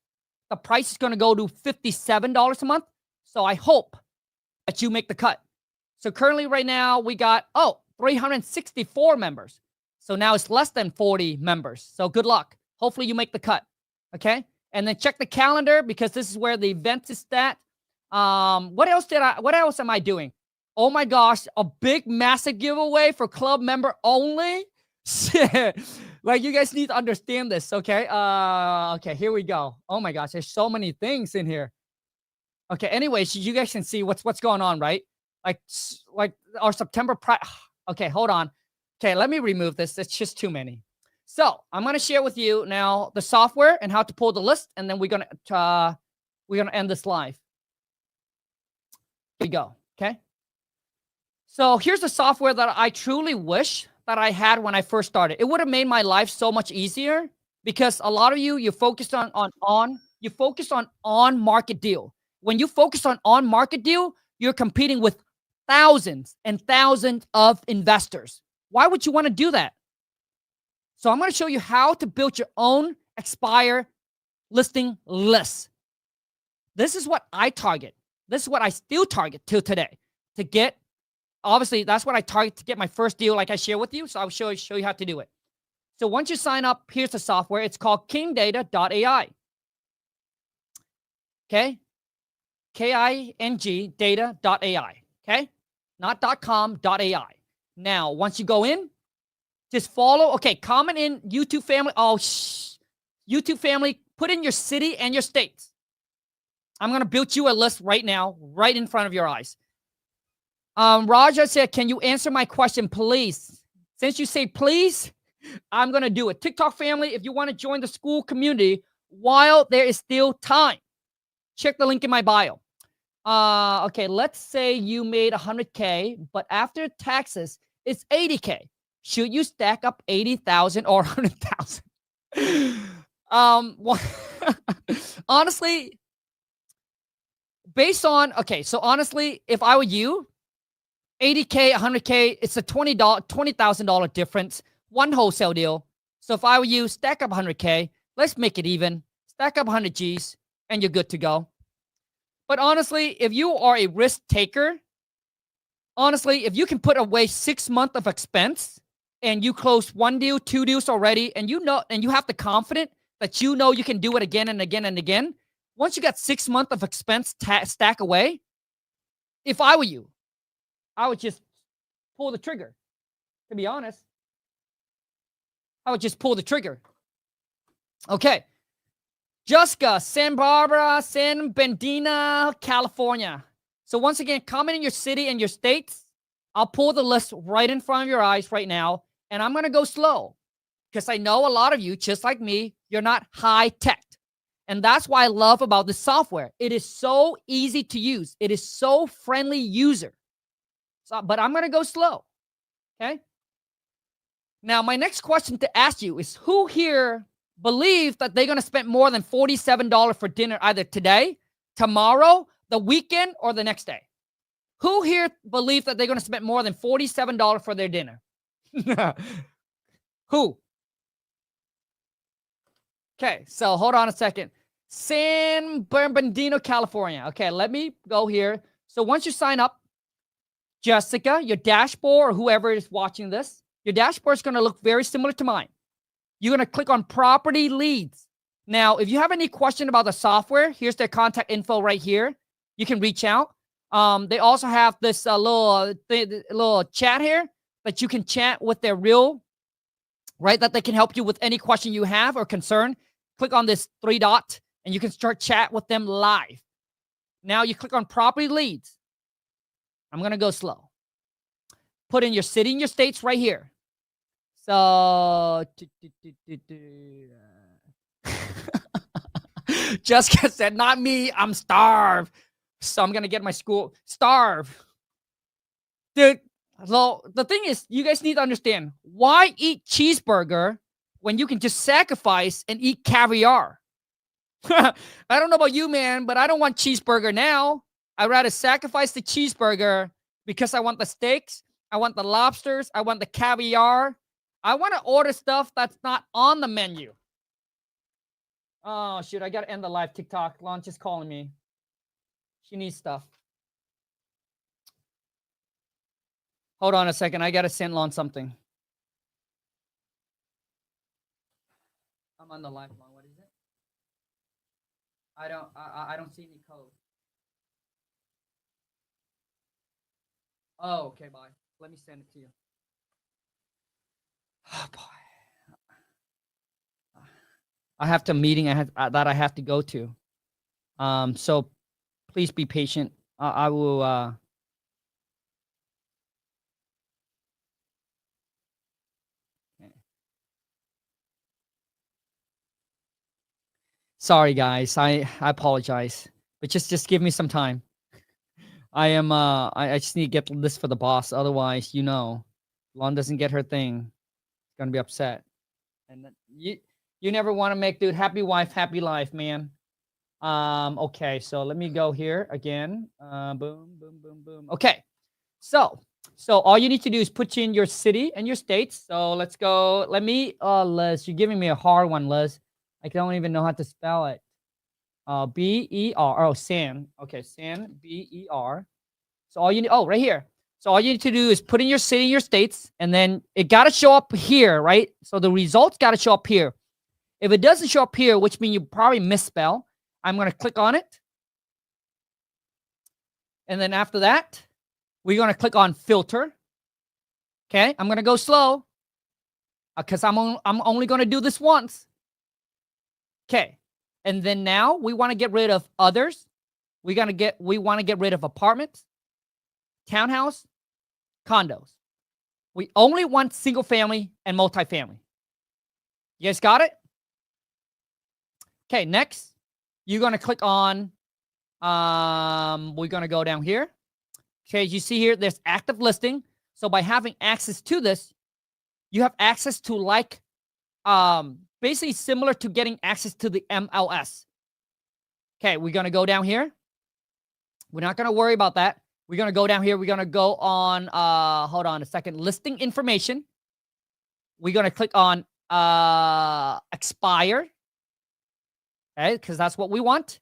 the price is going to go to $57 a month. So I hope that you make the cut. So currently right now we got, 364 members. So now it's less than 40 members. So good luck. Hopefully you make the cut. Okay. And then check the calendar, because this is where the event is at. What else am I doing? Oh my gosh, a big, massive giveaway for club member only. Like, you guys need to understand this, okay? Okay, here we go. Oh my gosh, there's so many things in here. Okay, anyways, you guys can see what's going on, right? Like our September okay, hold on. Okay, let me remove this. It's just too many. So I'm gonna share with you now the software and how to pull the list, and then we're gonna end this live. Here we go. Okay. So here's the software that I truly wish that I had when I first started. It would have made my life so much easier because a lot of you focused you focus on market deal. When you focus on market deal, you're competing with thousands and thousands of investors. Why would you want to do that? So I'm going to show you how to build your own expire listing list. This is what I target. This is what I still target till today to get. Obviously, that's what I target to get my first deal like I share with you. So I'll show you how to do it. So once you sign up, here's the software. It's called kingdata.ai. Okay? K-I-N-G data.ai. Okay? Not .com, .ai. Now, once you go in, just follow. Okay, comment in YouTube family. Oh, YouTube family, put in your city and your states. I'm going to build you a list right now, right in front of your eyes. Raja said, can you answer my question, please? Since you say please, I'm going to do it. TikTok family, if you want to join the school community while there is still time, check the link in my bio. Okay, let's say you made 100K, but after taxes, it's 80K. Should you stack up 80,000 or 100,000? Honestly, so honestly, if I were you, 80K, 100K, it's a $20,000 difference, one wholesale deal. So if I were you, stack up 100K, let's make it even, stack up 100 Gs, and you're good to go. But honestly, if you are a risk taker, honestly, if you can put away 6 months of expense and you close one deal, two deals already, and you have the confidence that you can do it again and again and again, once you got 6 months of expense stack away, if I were you, I would just pull the trigger. To be honest, I would just pull the trigger. Okay. Jessica, San Barbara, San Bernardino, California. So once again, comment in your city and your states. I'll pull the list right in front of your eyes right now, and I'm going to go slow because I know a lot of you, just like me, you're not high tech. And that's why I love about this software. It is so easy to use. It is so friendly user. But I'm going to go slow. Okay. Now, my next question to ask you is, who here believes that they're going to spend more than $47 for dinner either today, tomorrow, the weekend, or the next day? Who here believes that they're going to spend more than $47 for their dinner? Who? Okay, so hold on a second. San Bernardino, California. Okay, let me go here. So once you sign up, Jessica, your dashboard, or whoever is watching this, your dashboard is going to look very similar to mine. You're going to click on property leads. Now, if you have any question about the software, here's their contact info right here. You can reach out. They also have this little chat here that you can chat with their real, right? That they can help you with any question you have or concern. Click on this 3 dot and you can start chat with them live. Now you click on property leads. I'm going to go slow. Put in your city and your states right here. So, Jessica said, not me, I'm starved. So I'm going to get my school. Starve. Dude, so the thing is, you guys need to understand, why eat cheeseburger when you can just sacrifice and eat caviar? I don't know about you, man, but I don't want cheeseburger now. I'd rather sacrifice the cheeseburger because I want the steaks, I want the lobsters, I want the caviar. I want to order stuff that's not on the menu. Oh, shoot, I got to end the live. TikTok. Launch is calling me. She needs stuff. Hold on a second. I got to send Lon something. I'm on the live, Lon. What is it? I don't see any code. Oh, okay, bye. Let me send it to you. Oh, boy. I have to meeting that I have to go to. So please be patient. I will. Sorry, guys. I apologize, but just give me some time. I am. I just need to get this for the boss. Otherwise, Lon doesn't get her thing. She's gonna be upset. And you never want to make, dude. Happy wife, happy life, man. Okay, so let me go here again. Boom, boom, boom, boom. Okay, so all you need to do is put in your city and your states. So let's go. Let me, Liz, you're giving me a hard one, Liz. I don't even know how to spell it. B-E-R. Oh, San. Okay, San, B-E-R. So all you need, right here. So all you need to do is put in your city, your states, and then it got to show up here, right? So the results got to show up here. If it doesn't show up here, which means you probably misspell, I'm going to click on it. And then after that, we're going to click on filter. Okay, I'm going to go slow because I'm only going to do this once. Okay, and then now we want to get rid of others. We want to get rid of apartments, townhouse, condos. We only want single family and multifamily. You guys got it? Okay, next, you're going to click on, we're going to go down here. Okay, you see here, there's active listing. So by having access to this, you have access to basically similar to getting access to the MLS. Okay, we're going to go down here. We're not going to worry about that. We're going to go down here. We're going to go on, hold on a second, listing information. We're going to click on expire. Okay, because that's what we want.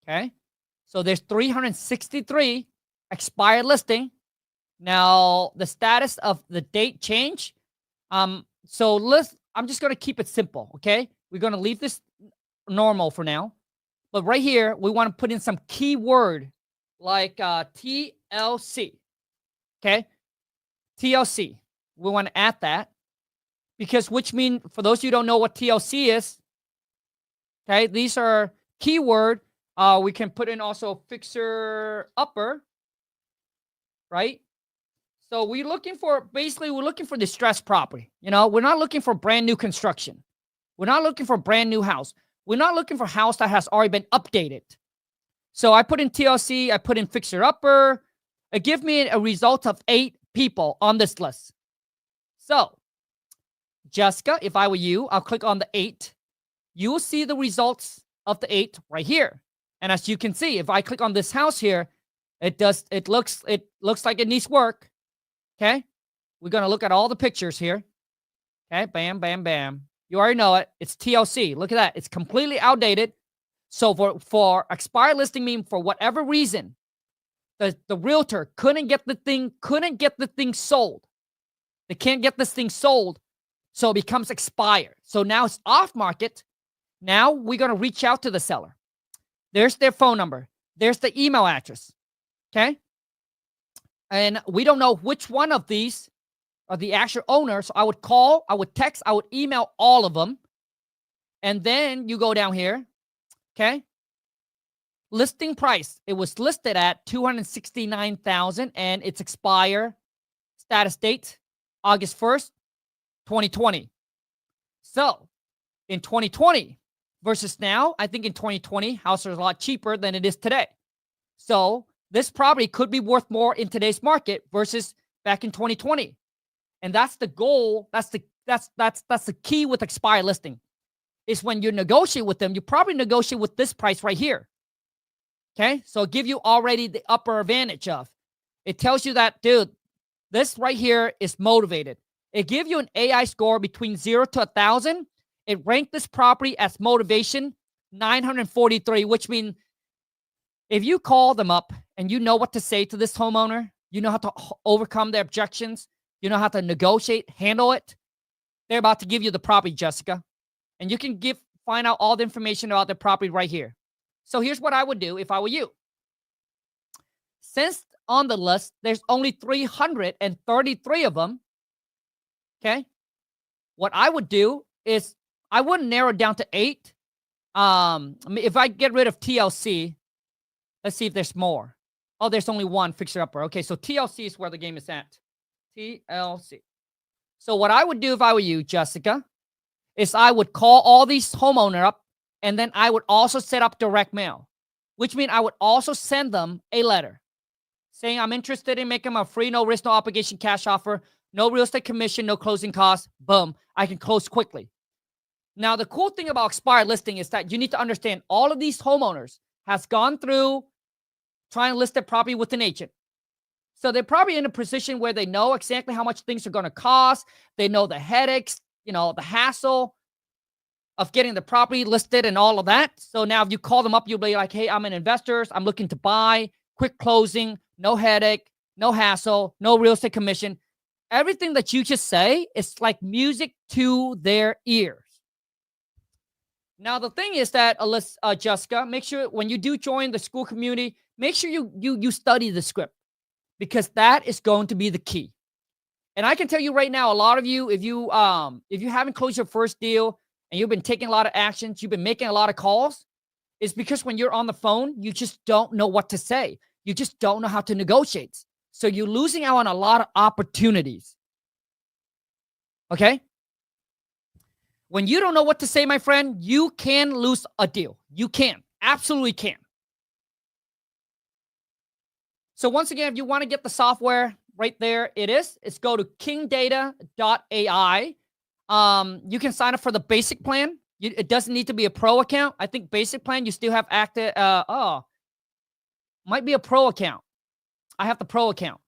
Okay, so there's 363 expired listing. Now, the status of the date change. So I'm just going to keep it simple, okay? We're going to leave this normal for now. But right here, we want to put in some keyword like TLC, okay? TLC. We want to add that because which means, for those of you who don't know what TLC is, okay, these are keyword. We can put in also fixer upper, right? So we're looking for distressed property. We're not looking for brand new construction. We're not looking for brand new house. We're not looking for a house that has already been updated. So I put in TLC, I put in fixer upper. It gives me a result of 8 people on this list. So, Jessica, if I were you, I'll click on the 8. You will see the results of the 8 right here. And as you can see, if I click on this house here, it looks like it needs work. Okay? We're going to look at all the pictures here. Okay? Bam, bam, bam. You already know it. It's TLC. Look at that. It's completely outdated. So for expired listing, mean for whatever reason, the realtor couldn't get the thing sold. They can't get this thing sold. So it becomes expired. So now it's off market. Now we're going to reach out to the seller. There's their phone number. There's the email address. Okay? And we don't know which one of these are the actual owner. So I would call, I would text, I would email all of them. And then you go down here. Okay? Listing price. It was listed at $269,000 and its expire status date August 1st, 2020. So, in 2020 versus now, I think in 2020, houses are a lot cheaper than it is today. So, this property could be worth more in today's market versus back in 2020. And that's the goal. That's the key with expired listing. Is when you negotiate with them, you probably negotiate with this price right here. Okay? So, give you already the upper advantage of. It tells you that, dude, this right here is motivated. It gives you an AI score between 0 to 1,000. It ranked this property as motivation 943, which means if you call them up and you know what to say to this homeowner, you know how to overcome their objections, you know how to negotiate, handle it, they're about to give you the property, Jessica. And you can find out all the information about the property right here. So here's what I would do if I were you. Since on the list, there's only 333 of them. Okay. What I would do is I wouldn't narrow it down to 8. If I get rid of TLC, let's see if there's more. Oh, there's only one fixer upper. Okay, so TLC is where the game is at. TLC. So what I would do if I were you, Jessica, is I would call all these homeowners up, and then I would also set up direct mail, which means I would also send them a letter saying I'm interested in making a free, no risk, no obligation cash offer, no real estate commission, no closing costs. Boom, I can close quickly. Now, the cool thing about expired listing is that you need to understand all of these homeowners has gone through trying to list their property with an agent. So they're probably in a position where they know exactly how much things are going to cost. They know the headaches, the hassle of getting the property listed and all of that. So now if you call them up, you'll be like, hey, I'm an investor. I'm looking to buy, quick closing, no headache, no hassle, no real estate commission. Everything that you just say is like music to their ears. Now, the thing is that, Jessica, make sure when you do join the school community, make sure you study the script, because that is going to be the key. And I can tell you right now, a lot of you, if you haven't closed your first deal and you've been taking a lot of actions, you've been making a lot of calls, it's because when you're on the phone, you just don't know what to say. You just don't know how to negotiate. So you're losing out on a lot of opportunities. Okay? When you don't know what to say, my friend, you can lose a deal. You can. Absolutely can. So once again, if you want to get the software, right there it is. It's go to kingdata.ai. You can sign up for the basic plan. It doesn't need to be a pro account. I think basic plan, you still have active. Might be a pro account. I have the pro account.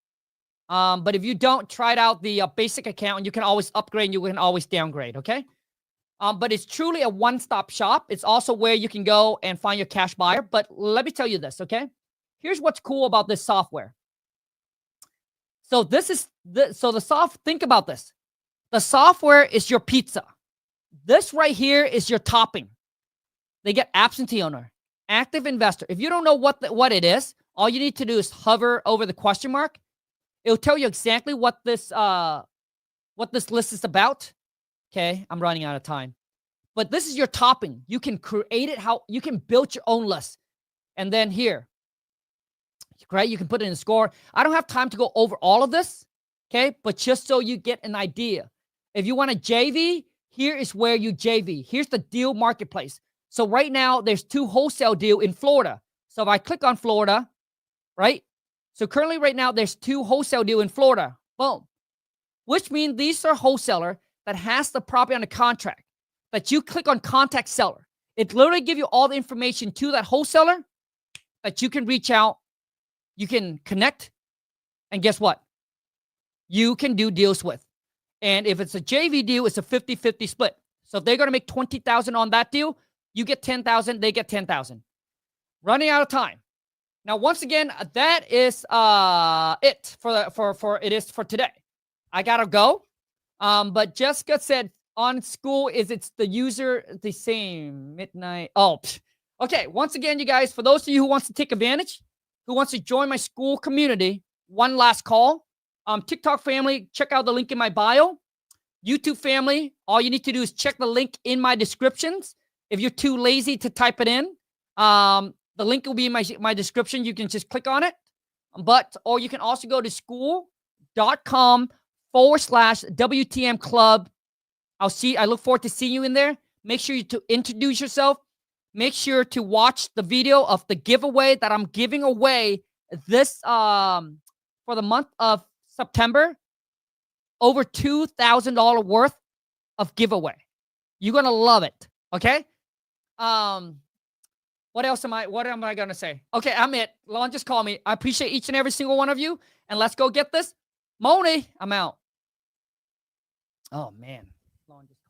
But if you don't, try it out the basic account, and you can always upgrade and you can always downgrade, okay? But it's truly a one-stop shop. It's also where you can go and find your cash buyer. But let me tell you this, okay? Here's what's cool about this software. So think about this. The software is your pizza. This right here is your topping. They get absentee owner, active investor. If you don't know what it is, all you need to do is hover over the question mark. It'll tell you exactly what this list is about. Okay, I'm running out of time. But this is your topping. You can create it you can build your own list. And then here, right, you can put in a score. I don't have time to go over all of this, okay? But just so you get an idea. If you want a JV, here is where you JV. Here's the deal marketplace. So right now, there's 2 wholesale deal in Florida. So if I click on Florida, right? So currently right now, there's 2 wholesale deal in Florida. Boom. Which means these are wholesaler that has the property on the contract, that you click on contact seller. It literally gives you all the information to that wholesaler that you can reach out, you can connect, and guess what? You can do deals with. And if it's a JV deal, it's a 50-50 split. So if they're going to make $20,000 on that deal, you get $10,000, they get $10,000. Running out of time. Now, once again, that is it for today. I gotta go. But Jessica said on school, it's the user the same midnight? Oh, okay. Once again, you guys, for those of you who wants to take advantage, who wants to join my school community, one last call. TikTok family, check out the link in my bio. YouTube family, all you need to do is check the link in my descriptions. If you're too lazy to type it in, the link will be in my description. You can just click on it. Or you can also go to school.com/WTM club. I look forward to seeing you in there. Make sure to introduce yourself. Make sure to watch the video of the giveaway that I'm giving away this for the month of September. Over $2,000 worth of giveaway. You're gonna love it. Okay. What am I gonna say? Okay, I'm it. Lon, just call me. I appreciate each and every single one of you. And let's go get this. Moni, I'm out. Oh man. Lon just